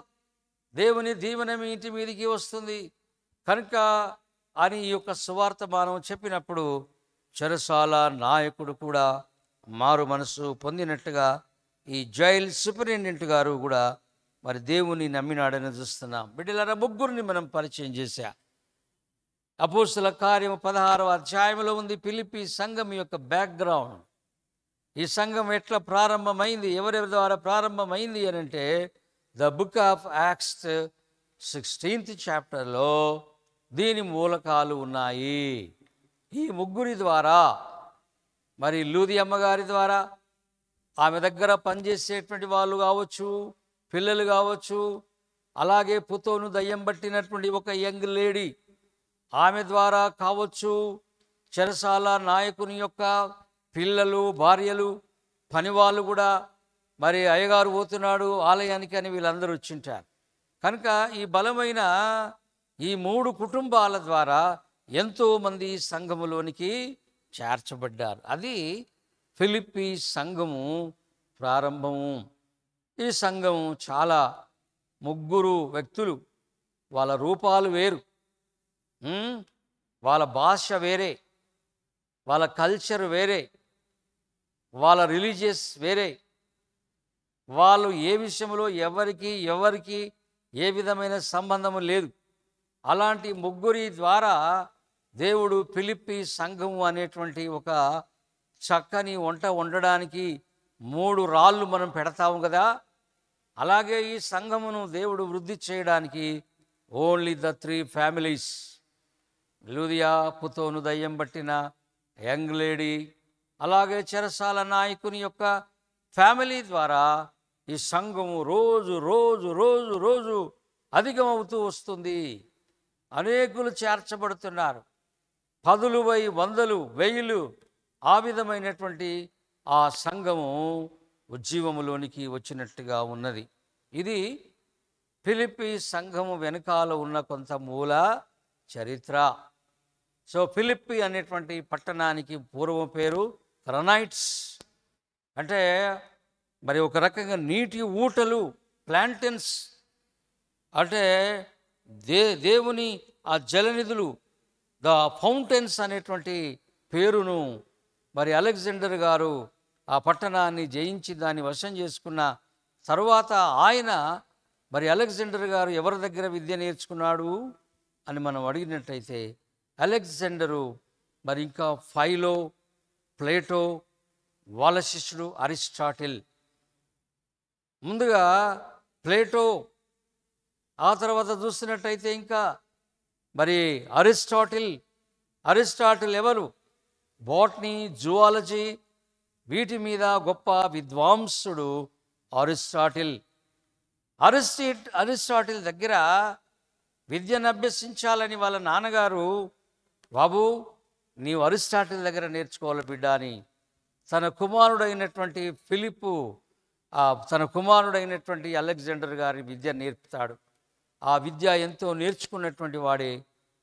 దేవుని దీవెన మీ ఇంటి మీదికి వస్తుంది కనుక అని ఈ యొక్క సువార్త మనం చెప్పినప్పుడు చెరసాల నాయకుడు కూడా మారు మనసు పొందినట్టుగా ఈ జైల్ సూపరింటెండెంట్ గారు కూడా మరి దేవుని నమ్మినాడని చూస్తున్నాం. బిడ్డలారా, ముగ్గురిని మనం పరిచయం చేశా. అపోస్తల కార్యము 16వ అధ్యాయంలో ఉంది ఫిలిప్పీ సంఘం యొక్క బ్యాక్గ్రౌండ్. ఈ సంఘం ఎట్లా ప్రారంభమైంది, ఎవరెవరి ద్వారా ప్రారంభమైంది అని అంటే the book of acts 16th చాప్టర్లో దీని మూలకాలు ఉన్నాయి. ఈ ముగ్గురి ద్వారా, మరి లూది అమ్మగారి ద్వారా, ఆమె దగ్గర పనిచేసేటువంటి వాళ్ళు కావచ్చు, పిల్లలు కావచ్చు, అలాగే పుతోను దయ్యం పట్టినటువంటి ఒక యంగ్ లేడీ ఆమె ద్వారా కావచ్చు, చెరసాల నాయకుని యొక్క పిల్లలు, భార్యలు, పనివాళ్ళు కూడా మరి అయ్యగారు పోతున్నాడు ఆలయానికి అని వీళ్ళందరూ వచ్చింటారు కనుక ఈ బలమైన ఈ 3 కుటుంబాల ద్వారా ఎంతోమంది సంఘములోనికి చేర్చబడ్డారు. అది ఫిలిప్పీ సంఘము ప్రారంభము. ఈ సంఘము చాలా ముగ్గురు వ్యక్తులు, వాళ్ళ రూపాలు వేరు, వాళ్ళ భాష వేరే, వాళ్ళ కల్చర్ వేరే, వాళ్ళ రిలీజియస్ వేరే, వాళ్ళు ఏ విషయంలో ఎవరికి ఏ విధమైన సంబంధము లేదు. అలాంటి ముగ్గురి ద్వారా దేవుడు ఫిలిప్పీ సంఘము అనేటువంటి ఒక చక్కని వంట వండడానికి 3 రాళ్ళు మనం పెడతాము కదా, అలాగే ఈ సంఘమును దేవుడు వృద్ధి చేయడానికి ఓన్లీ ద 3 ఫ్యామిలీస్, లూదియా, పుతోను దయ్యం పట్టిన యంగ్ లేడీ, అలాగే చెరసాల నాయకుని యొక్క ఫ్యామిలీ ద్వారా ఈ సంఘము రోజు రోజు రోజు రోజు అధికమవుతూ వస్తుంది. అనేకులు చేర్చబడుతున్నారు, 10లు, 100లు, 1000 ఆ విధమైనటువంటి ఆ సంఘము ఉజ్జీవములోనికి వచ్చినట్టుగా ఉన్నది. ఇది ఫిలిప్పీ సంఘము వెనకాల ఉన్న కొంత మూల చరిత్ర. సో ఫిలిప్పీ అనేటువంటి పట్టణానికి పూర్వం పేరు క్రనైట్స్, అంటే మరి ఒక రకంగా నీటి ఊటలు, ప్లాంటన్స్, అంటే దేవుని ఆ జలనిధులు, ద ఫౌంటైన్స్ అనేటువంటి పేరును మరి అలెగ్జాండర్ గారు ఆ పట్టణాన్ని జయించి దాన్ని వశం చేసుకున్న తరువాత ఆయన మరి అలెగ్జాండర్ గారు ఎవరి దగ్గర విద్య నేర్చుకున్నాడు అని మనం అడిగినట్టయితే అలెగ్జాండరు మరి ఇంకా ఫైలో, ప్లేటో, వాళ్ళ శిష్యుడు అరిస్టాటిల్. ముందుగా ప్లేటో, ఆ తర్వాత చూస్తున్నట్టయితే ఇంకా మరి అరిస్టాటిల్ ఎవరు? బాటనీ, జువాలజీ వీటి మీద గొప్ప విద్వాంసుడు అరిస్టాటిల్ దగ్గర విద్యను అభ్యసించాలని వాళ్ళ నాన్నగారు, బాబు నీవు అరిస్టాటిల్ దగ్గర నేర్చుకోవాలి బిడ్డ అని తన కుమారుడైనటువంటి ఫిలిప్పు, తన కుమారుడైనటువంటి అలెగ్జాండర్ గారి విద్య నేర్పుతాడు. ఆ విద్య ఎంతో నేర్చుకున్నటువంటి వాడే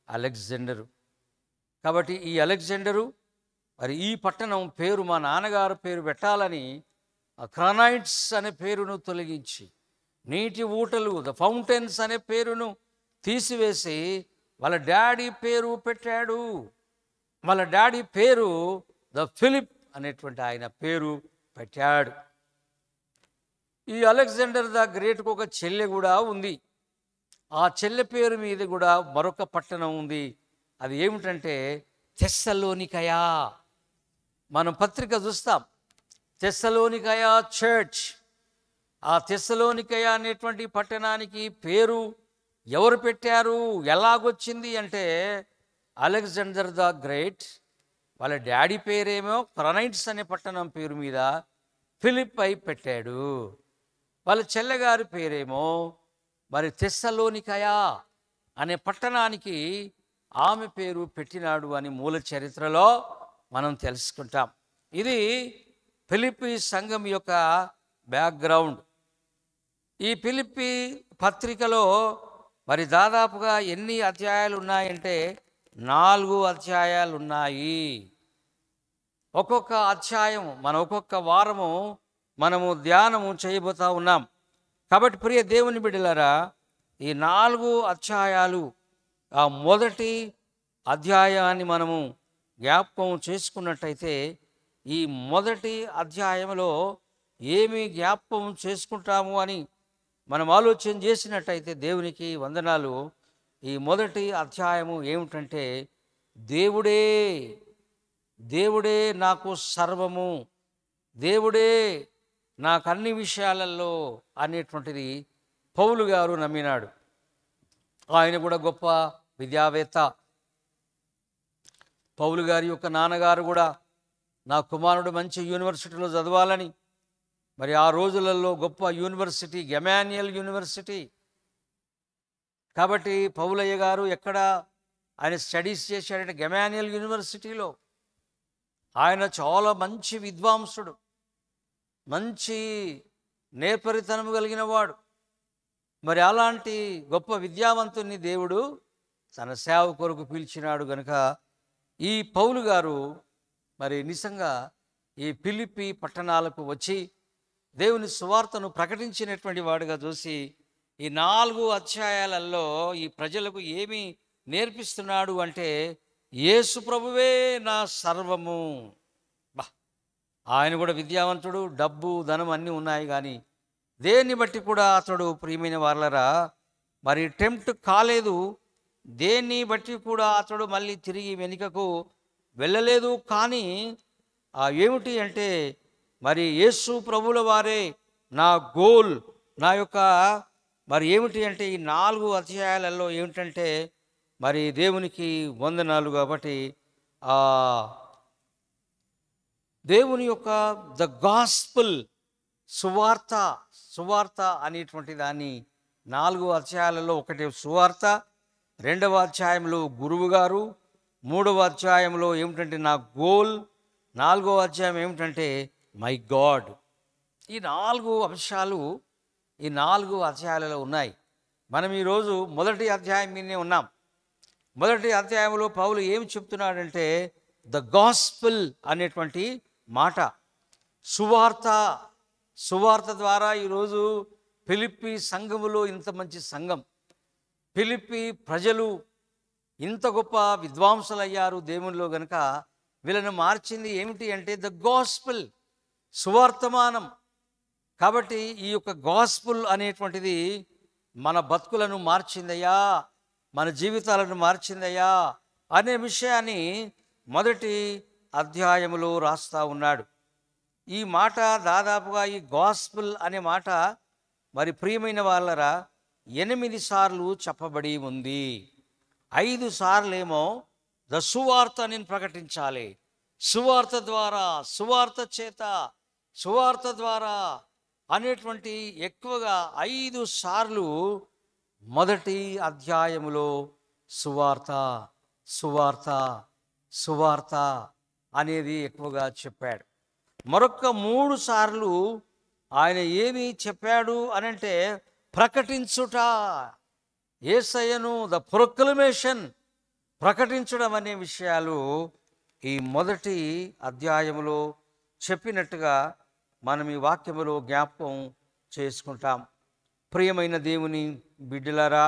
అలెగ్జాండరు. కాబట్టి ఈ అలెగ్జాండరు మరి ఈ పట్టణం పేరు మా నాన్నగారు పేరు పెట్టాలని క్రనైట్స్ అనే పేరును తొలగించి నీటి ఊటలు, ద ఫౌంటైన్స్ అనే పేరును తీసివేసి వాళ్ళ డాడీ పేరు పెట్టాడు. వాళ్ళ డాడీ పేరు ద ఫిలిప్ అనేటువంటి ఆయన పేరు పెట్టాడు. ఈ అలెగ్జాండర్ ద గ్రేట్కు ఒక చెల్లె కూడా ఉంది. ఆ చెల్లె పేరు మీద కూడా మరొక పట్టణం ఉంది. అది ఏమిటంటే తెస్సలోనికయా. మనం పత్రిక చూస్తాం, తెస్సలోనికయా చర్చ్. ఆ తెస్సలోనికయా అనేటువంటి పట్టణానికి పేరు ఎవరు పెట్టారు, ఎలాగొచ్చింది అంటే అలెగ్జాండర్ ద గ్రేట్ వాళ్ళ డాడీ పేరేమో క్రనైట్స్ అనే పట్టణం పేరు మీద ఫిలిప్ అయి పెట్టాడు. వాళ్ళ చెల్లెగారి పేరేమో మరి తెస్సలోనికయా అనే పట్టణానికి ఆమె పేరు పెట్టినాడు అని మూల చరిత్రలో మనం తెలుసుకుంటాం. ఇది ఫిలిప్పీ సంఘం యొక్క బ్యాక్గ్రౌండ్. ఈ ఫిలిప్పీ పత్రికలో మరి దాదాపుగా ఎన్ని అధ్యాయాలు ఉన్నాయంటే 4 అధ్యాయాలు ఉన్నాయి. ఒక్కొక్క అధ్యాయం ఒక్కొక్క వారము మనము ధ్యానము చేయబోతా ఉన్నాం. కాబట్టి ప్రియ దేవుని బిడ్డలారా, ఈ 4 అధ్యాయాలు ఆ మొదటి అధ్యాయాన్ని మనము జ్ఞాపకం చేసుకున్నట్టయితే ఈ మొదటి అధ్యాయంలో ఏమి జ్ఞాపకం చేసుకుంటాము అని మనం ఆలోచన చేసినట్టయితే దేవునికి వందనాలు. ఈ మొదటి అధ్యాయము ఏమిటంటే దేవుడే దేవుడే నాకు సర్వము, దేవుడే నాకు అన్ని విషయాలలో అనేటువంటిది పౌలు గారు నమ్మినాడు. ఆయన కూడా గొప్ప విద్యావేత్త. పౌలు గారి యొక్క నాన్నగారు కూడా నా కుమారుడు మంచి యూనివర్సిటీలో చదవాలని, మరి ఆ రోజులలో గొప్ప యూనివర్సిటీ గమానియల్ యూనివర్సిటీ. కాబట్టి పౌలయ్య గారు ఎక్కడ ఆయన స్టడీస్ చేశాడంటే గమానియల్ యూనివర్సిటీలో. ఆయన చాలా మంచి విద్వాంసుడు, మంచి నేర్పరితనం కలిగిన వాడు. మరి అలాంటి గొప్ప విద్యావంతుని దేవుడు తన సేవ కొరకు పిలిచినాడు గనుక ఈ పౌలు గారు మరి నిజంగా ఈ ఫిలిప్పీ పట్టణాలకు వచ్చి దేవుని సువార్తను ప్రకటించినటువంటి వాడుగా చూసి ఈ 4 అధ్యాయాలలో ఈ ప్రజలకు ఏమి నేర్పిస్తున్నాడు అంటే యేసు ప్రభువే నా సర్వము. ఆయన కూడా విద్యావంతుడు, డబ్బు ధనం అన్నీ ఉన్నాయి, కానీ దేన్ని బట్టి కూడా అతడు ప్రియమైన వాళ్ళరా మరి టెంప్ట్ కాలేదు. దేన్ని బట్టి కూడా అతడు మళ్ళీ తిరిగి వెనుకకు వెళ్ళలేదు. కానీ ఏమిటి అంటే మరి యేసు ప్రభుల వారే నా గోల్, నా యొక్క మరి ఏమిటి అంటే ఈ 4 అధ్యాయాలలో ఏమిటంటే మరి దేవునికి వందనాలు. కాబట్టి దేవుని యొక్క ద గాస్పుల్ సువార్త అనేటువంటి దాన్ని 4 అధ్యాయాలలో ఒకటి సువార్త, 2వ అధ్యాయంలో గురువు గారు, 3వ అధ్యాయంలో ఏమిటంటే నా గోల్, 4వ అధ్యాయం ఏమిటంటే మై గాడ్. ఈ 4 అంశాలు ఈ 4 అధ్యాయాలలో ఉన్నాయి. మనం ఈరోజు మొదటి అధ్యాయం మీదనే ఉన్నాం. మొదటి అధ్యాయంలో పౌలు ఏమి చెప్తున్నాడంటే ద గాస్పుల్ అనేటువంటి మాట, సువార్త ద్వారా ఈరోజు ఫిలిప్పీ సంఘములో ఇంత మంచి సంఘం, ఫిలిప్పీ ప్రజలు ఇంత గొప్ప విద్వాంసులయ్యారు దేవునిలో గనుక వీళ్ళను మార్చింది ఏమిటి అంటే ద గాస్పుల్, సువార్తమానం. కాబట్టి ఈ యొక్క గాస్పుల్ అనేటువంటిది మన బతుకులను మార్చిందయ్యా, మన జీవితాలను మార్చిందయ్యా అనే విషయాన్ని మొదటి అధ్యాయములో రాస్తా ఉన్నాడు. ఈ మాట దాదాపుగా ఈ గాస్పుల్ అనే మాట మరి ప్రియమైన వాళ్ళరా 8 సార్లు చెప్పబడి ఉంది. 5 సార్లేమో ద సువార్త నేను ప్రకటించాలి, సువార్త ద్వారా, సువార్త చేత, సువార్త ద్వారా అనేటువంటి ఎక్కువగా 5 సార్లు మొదటి అధ్యాయములో సువార్త సువార్త సువార్త అనేది ఎక్కువగా చెప్పాడు. మరొక 3 సార్లు ఆయన ఏమి చెప్పాడు అనంటే ప్రకటించుట, యేసయ్యను ద ప్రొక్లమేషన్, ప్రకటించడం అనే విషయాలు ఈ మొదటి అధ్యాయములో చెప్పినట్టుగా మనం ఈ వాక్యములో జ్ఞాపకం చేసుకుంటాం. ప్రియమైన దేవుని బిడ్డలారా,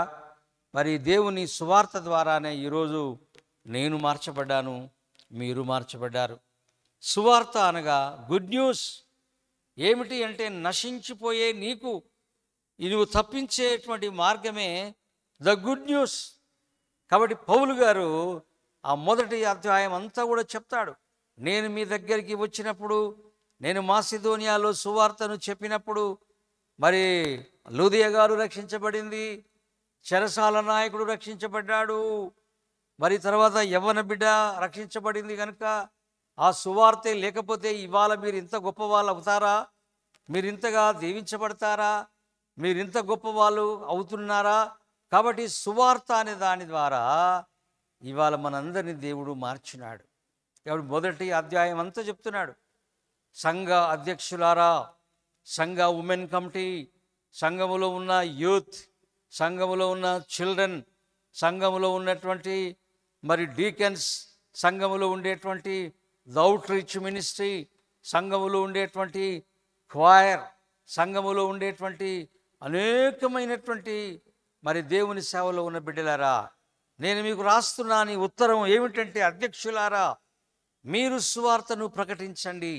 మరి దేవుని సువార్త ద్వారానే ఈరోజు నేను మార్చబడ్డాను, మీరు మార్చబడ్డారు. సువార్త అనగా గుడ్ న్యూస్. ఏమిటి అంటే నశించిపోయే నీకు నువ్వు తప్పించేటువంటి మార్గమే ద గుడ్ న్యూస్. కాబట్టి పౌలు గారు ఆ మొదటి అధ్యాయం అంతా కూడా చెప్తాడు. నేను మీ దగ్గరికి వచ్చినప్పుడు, నేను మాసిదోనియాలో సువార్తను చెప్పినప్పుడు, మరి లూదియ గారు రక్షించబడింది, చెరసాల నాయకుడు రక్షించబడ్డాడు, మరి తర్వాత యవ్వన బిడ్డ రక్షించబడింది. కనుక ఆ సువార్తే లేకపోతే ఇవాళ మీరు ఇంత గొప్పవాళ్ళు అవుతారా? మీరు ఇంతగా దీవించబడతారా? మీరు ఇంత గొప్పవాళ్ళు అవుతున్నారా? కాబట్టి సువార్త అనే దాని ద్వారా ఇవాళ మనందరినీ దేవుడు మార్చినాడు. కాబట్టి మొదటి అధ్యాయం అంతా చెప్తున్నాడు. సంఘ అధ్యక్షులారా, సంఘ ఉమెన్ కమిటీ, సంఘములో ఉన్న యూత్, సంఘములో ఉన్న చిల్డ్రన్, సంఘములో ఉన్నటువంటి మరి డీకెన్స్, సంఘములో ఉండేటువంటి అవుట్ రీచ్ మినిస్ట్రీ, సంఘములో ఉండేటువంటి క్వైర్, సంఘములో ఉండేటువంటి అనేకమైనటువంటి మరి దేవుని సేవలో ఉన్న బిడ్డలారా, నేను మీకు రాస్తున్నాను ఈ ఉత్తరం ఏమిటంటే, అధ్యక్షులారా, మీరు సువార్తను ప్రకటించండి.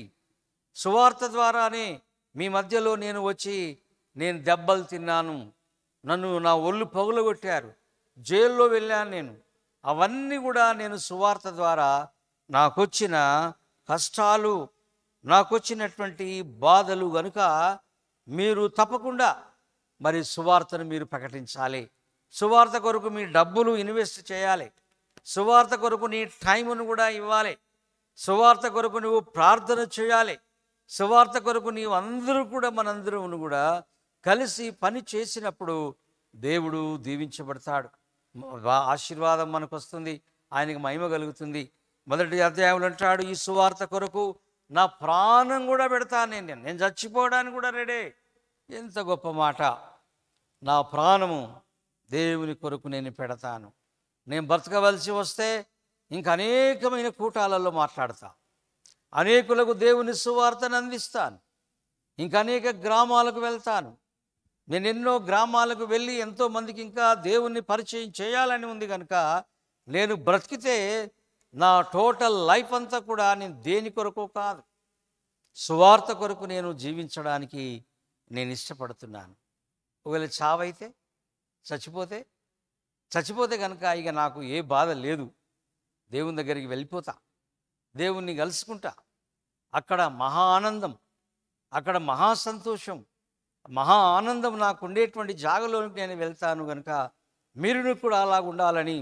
సువార్త ద్వారానే మీ మధ్యలో నేను వచ్చి నేను దెబ్బలు తిన్నాను, నన్ను నా ఒళ్ళు పగులగొట్టారు, జైల్లో వెళ్ళాను నేను. అవన్నీ కూడా నేను సువార్త ద్వారా నాకొచ్చిన కష్టాలు, నాకొచ్చినటువంటి బాధలు గనుక మీరు తప్పకుండా మరి సువార్తను మీరు ప్రకటించాలి. సువార్త కొరకు మీ డబ్బులు ఇన్వెస్ట్ చేయాలి. సువార్త కొరకు నీ టైమును కూడా ఇవ్వాలి. సువార్త కొరకు నువ్వు ప్రార్థన చేయాలి. సువార్త కొరకు నీవు అందరూ కూడా మనందరూ కూడా కలిసి పని చేసినప్పుడు దేవుడు దీవించబడతాడు. ఆశీర్వాదం మనకు వస్తుంది, ఆయనకు మహిమ కలుగుతుంది. మొదటి అధ్యాయంలో అంటాడు, ఈ సువార్త కొరకు నా ప్రాణం కూడా పెడతాను, నేను చచ్చిపోవడానికి కూడా రెడీ. ఎంత గొప్ప మాట! నా ప్రాణము దేవుని కొరకు నేను పెడతాను. నేను బ్రతకవలసి వస్తే ఇంకా అనేకమైన కూటాలలో మాట్లాడతా, అనేకులకు దేవుని సువార్తను అందిస్తాను, ఇంకా అనేక గ్రామాలకు వెళ్తాను. నేను ఎన్నో గ్రామాలకు వెళ్ళి ఎంతోమందికి ఇంకా దేవుణ్ణి పరిచయం చేయాలని ఉంది. కనుక నేను బ్రతికితే నా టోటల్ లైఫ్ అంతా కూడా నేను దేని కొరకు కాదు, సువార్త కొరకు నేను జీవించడానికి నేను ఇష్టపడుతున్నాను. ఒకవేళ చావైతే, చచ్చిపోతే కనుక ఇక నాకు ఏ బాధ లేదు. దేవుని దగ్గరికి వెళ్ళిపోతా, దేవుణ్ణి కలుసుకుంటా. అక్కడ మహా ఆనందం, అక్కడ మహా సంతోషం, మహా ఆనందం నాకు ఉండేటువంటి జాగలోనికి నేను వెళ్తాను. కనుక మీరు కూడా అలా ఉండాలని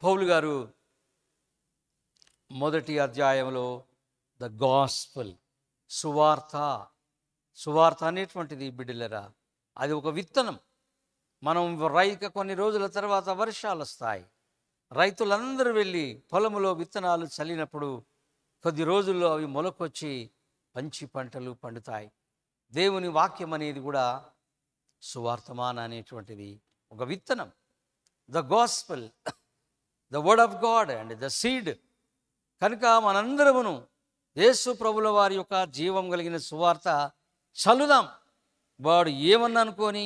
పౌలు గారు మొదటి అధ్యాయంలో ద గాస్పెల్, సువార్త అనేటువంటిది బిడ్డలరా, అది ఒక విత్తనం. మనం కొన్ని రోజుల తర్వాత వర్షాలు వస్తాయి. రైతులందరూ వెళ్ళి పొలములో విత్తనాలు చల్లినప్పుడు కొద్ది రోజుల్లో అవి మొలకొచ్చి మంచి పంటలు పండుతాయి. దేవుని వాక్యం అనేది కూడా సువార్తమాన అనేటువంటిది ఒక విత్తనం. The gospel, the word of God and the seed. కనుక మనందరమును యేసు ప్రభుల వారి యొక్క జీవం కలిగిన సువార్త చల్లుదాం. వాడు ఏమన్నా అనుకొని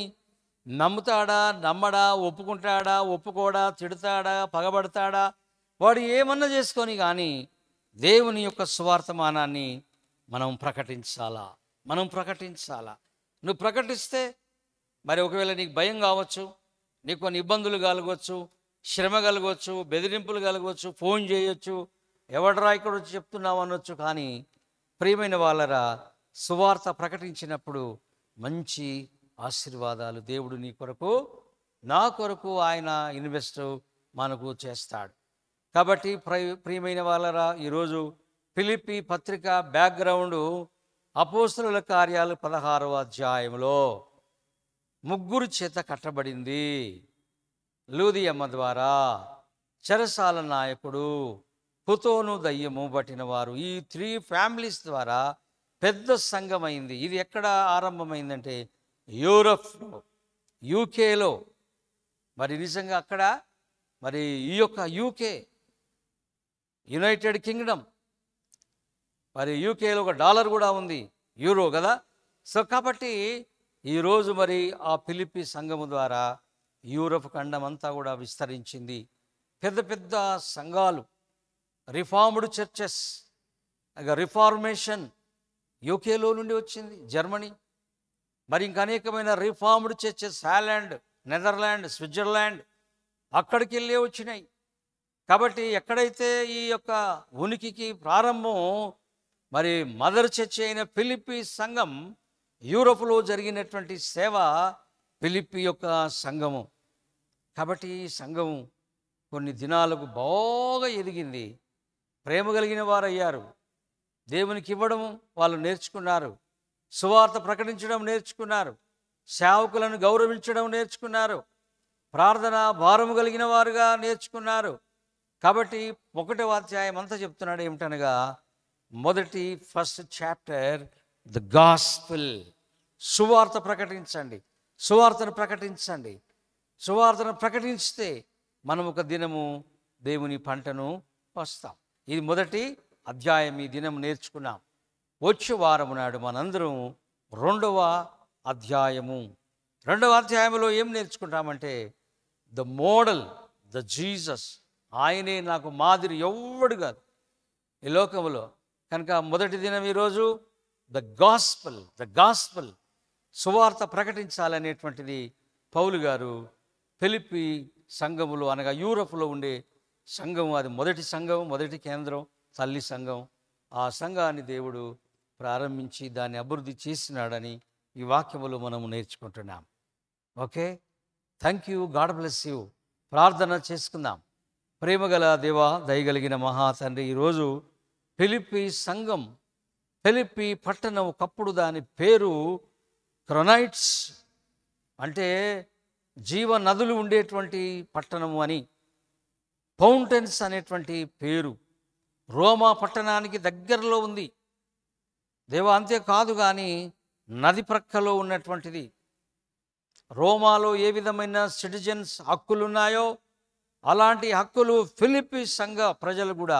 నమ్ముతాడా, నమ్మడా, ఒప్పుకుంటాడా, ఒప్పుకోడా, తిడతాడా, పగబడతాడా, వాడు ఏమన్నా చేసుకొని కానీ దేవుని యొక్క సువార్తమానాన్ని మనం ప్రకటించాలా. నువ్వు ప్రకటిస్తే మరి ఒకవేళ నీకు భయం కావచ్చు, నీకు కొన్ని ఇబ్బందులు కలగవచ్చు, శ్రమ కలగవచ్చు, బెదిరింపులు కలగవచ్చు, ఫోన్ చేయొచ్చు, ఎవడరా ఇక్కడ వచ్చి చెప్తున్నావు అనొచ్చు. కానీ ప్రియమైన వాళ్ళరా, సువార్త ప్రకటించినప్పుడు మంచి ఆశీర్వాదాలు దేవుడు నీ కొరకు, నా కొరకు ఆయన ఇన్వెస్ట్ మనకు చేస్తాడు. కాబట్టి ప్రియమైన వాళ్ళరా, ఈరోజు ఫిలిప్పీ పత్రిక బ్యాక్గ్రౌండు అపోస్తలుల కార్యాలు 16వ అధ్యాయంలో 3 చేత కట్టబడింది. లూదియమ్మ ద్వారా, చెరసాల నాయకుడు, పుతోను దయ్యము పట్టిన వారు, ఈ 3 ఫ్యామిలీస్ ద్వారా పెద్ద సంఘమైంది. ఇది ఎక్కడ ఆరంభమైందంటే యూరప్లో, యూకేలో. మరి నిజంగా అక్కడ మరి ఈ యొక్క యూకే, యునైటెడ్ కింగ్డమ్, మరి యూకేలో ఒక డాలర్ కూడా ఉంది, యూరో కదా. సో కాబట్టి ఈరోజు మరి ఆ ఫిలిప్పీ సంఘము ద్వారా యూరప్ ఖండం అంతా కూడా విస్తరించింది. పెద్ద పెద్ద సంఘాలు, రిఫార్మ్డ్ చర్చెస్, రిఫార్మేషన్ యూకేలో నుండి వచ్చింది, జర్మనీ, మరి ఇంకా అనేకమైన reformed churches Holland, Netherland, Switzerland అక్కడికి వెళ్ళే వచ్చినాయి. కాబట్టి ఎక్కడైతే ఈ యొక్క ఉనికికి ప్రారంభం మరి మదర్ చర్చ్ అయిన ఫిలిప్పీ సంఘం, యూరోప్లో జరిగినటువంటి సేవ ఫిలిప్పీ యొక్క సంఘము. కాబట్టి ఈ సంఘం కొన్ని దినాలకు బాగా ఎదిగింది. ప్రేమ కలిగిన వారు అయ్యారు. దేవునికి ఇవ్వడం వాళ్ళు నేర్చుకున్నారు, సువార్త ప్రకటించడం నేర్చుకున్నారు, సేవకులను గౌరవించడం నేర్చుకున్నారు, ప్రార్థన భారము కలిగిన వారుగా నేర్చుకున్నారు. కాబట్టి 1వ అధ్యాయం అంతా చెప్తున్నాడు ఏమిటనగా, ఫస్ట్ చాప్టర్ ద గాస్పెల్. సువార్త ప్రకటించండి, సువార్తను ప్రకటించండి. సువార్తను ప్రకటిస్తే మనం ఒక దినము దేవుని పంటను వస్తాం. ఇది 1వ అధ్యాయం. ఈ దినం నేర్చుకున్నాం. వచ్చే వారము నాడు మనందరం 2వ అధ్యాయము. 2వ అధ్యాయంలో ఏం నేర్చుకుంటామంటే, ద మోడల్, ద జీసస్. ఆయనే నాకు మాదిరి, ఎవ్వడు కాదు ఈ లోకంలో. కనుక మొదటి దినం ఈరోజు ద గాస్పల్, సువార్త ప్రకటించాలనేటువంటిది పౌలు గారు ఫిలిప్పీ సంఘములో, అనగా యూరప్లో ఉండే సంఘం, అది మొదటి సంఘం, మొదటి కేంద్రం, తల్లి సంఘం. ఆ సంఘాన్ని దేవుడు ప్రారంభించి దాన్ని అభివృద్ధి చేసినాడని ఈ వాక్యములో మనము నేర్చుకుంటున్నాం. Okay, thank you, God bless you. ప్రార్థన చేసుకుందాం. ప్రేమగల దేవా, దయగలిగిన మహాతండ్రి, ఈరోజు ఫిలిప్పీ సంఘం, ఫిలిప్పీ పట్టణం, ఒకప్పుడు దాని పేరు క్రొనైట్స్, అంటే జీవ నదులు ఉండేటువంటి పట్టణము అని, ఫౌంటైన్స్ అనేటువంటి పేరు. రోమా పట్టణానికి దగ్గరలో ఉంది దేవా. అంతేకాదు కానీ నది ప్రక్కలో ఉన్నటువంటిది. రోమాలో ఏ విధమైన సిటిజన్స్ హక్కులు ఉన్నాయో అలాంటి హక్కులు ఫిలిప్పీ సంఘ ప్రజలు కూడా,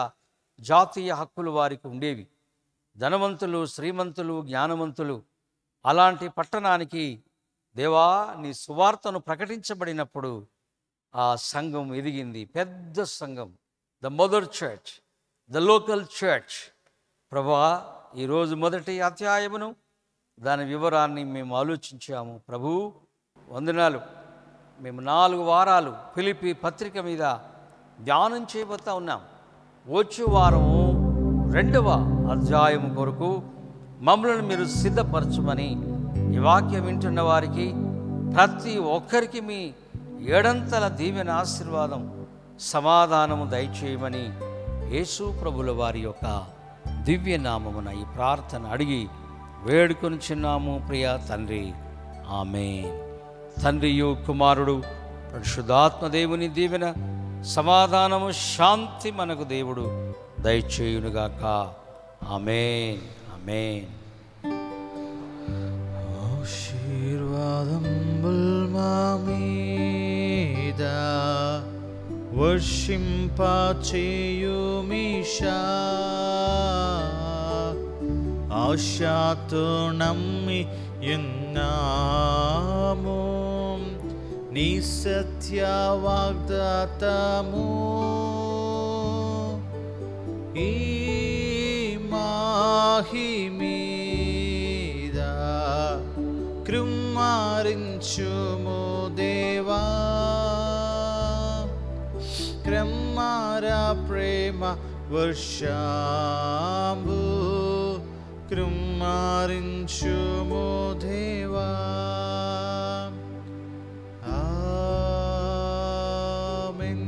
జాతీయ హక్కులు వారికి ఉండేవి. ధనవంతులు, శ్రీమంతులు, జ్ఞానవంతులు. అలాంటి పట్టణానికి దేవా నీ సువార్తను ప్రకటించబడినప్పుడు ఆ సంఘం ఎదిగింది. పెద్ద సంఘం, the mother church, the local church. ప్రభా, ఈరోజు 1వ అధ్యాయమును, దాని వివరాన్ని మేము ఆలోచించాము. ప్రభు వందనాలు. మేము 4 వారాలు ఫిలిప్పీ పత్రిక మీద ధ్యానం చేయబోతా ఉన్నాం. వచ్చే వారము 2వ అధ్యాయం కొరకు మమ్మల్ని మీరు సిద్ధపరచమని, ఈ వాక్యం వింటున్న వారికి ప్రతి ఒక్కరికి మీ 7 దీవెన, ఆశీర్వాదం, సమాధానము దయచేయమని యేసు ప్రభుల వారి యొక్క దివ్య నామమున ఈ ప్రార్థన అడిగి వేడుకొని చిన్నాము ప్రియ తండ్రి, ఆమేన్. తండ్రియు కుమారుడు పరిశుద్ధాత్మ దేవుని దీవెన, సమాధానము, శాంతి మనకు దేవుడు దయచేయునుగాక. ఆమేన్, ఆమేన్. ఆశీర్వాదంబుల్ మా మీద వర్షింపచేయుమిషా, ఆశతో నమ్మి యున్నాము నీ సత్య వాగ్దాతము. ఈ మాహి మీద కృమ్మారించుము దేవా, క్రమ్మార ప్రేమ వర్షాంబు కృమ్మారించుము దేవా. ఆమేన్.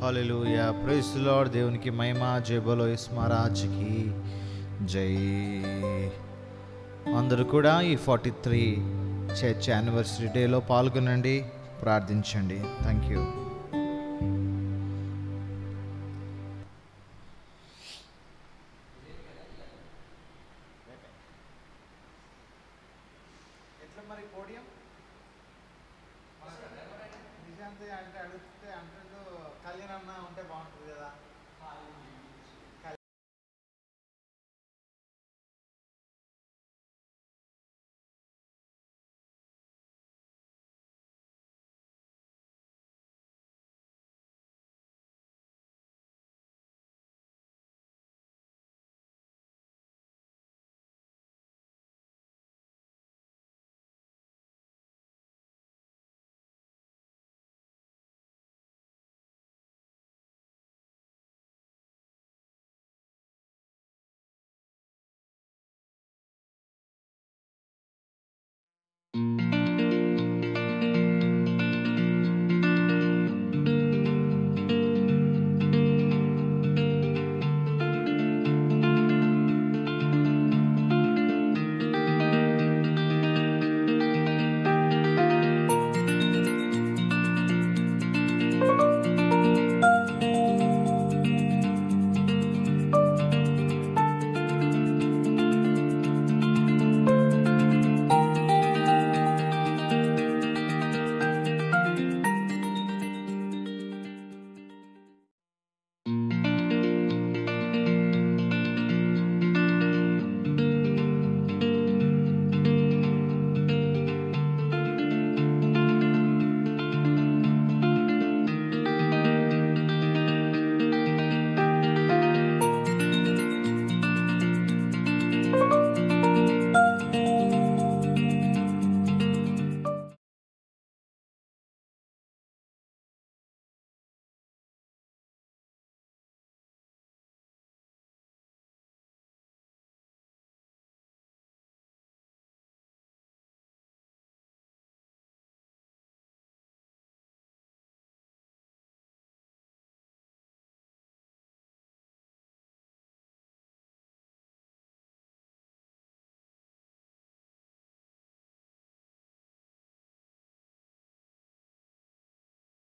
హల్లెలూయా. Praise the Lord. దేవునికి మహిమ. జై బోలో యేసు మహారాజ్కి జై. అందరూ కూడా ఈ 43 చర్చ్ యానివర్సరీ డేలో పాల్గొనండి, ప్రార్థించండి. Thank you. ఎట్లా మరి పోడియం నిజాంతి అంటే అడిగితే అంటుందో కళ్యాణ్ ఉంటే బాగుంటుంది కదా. ఆమేన్.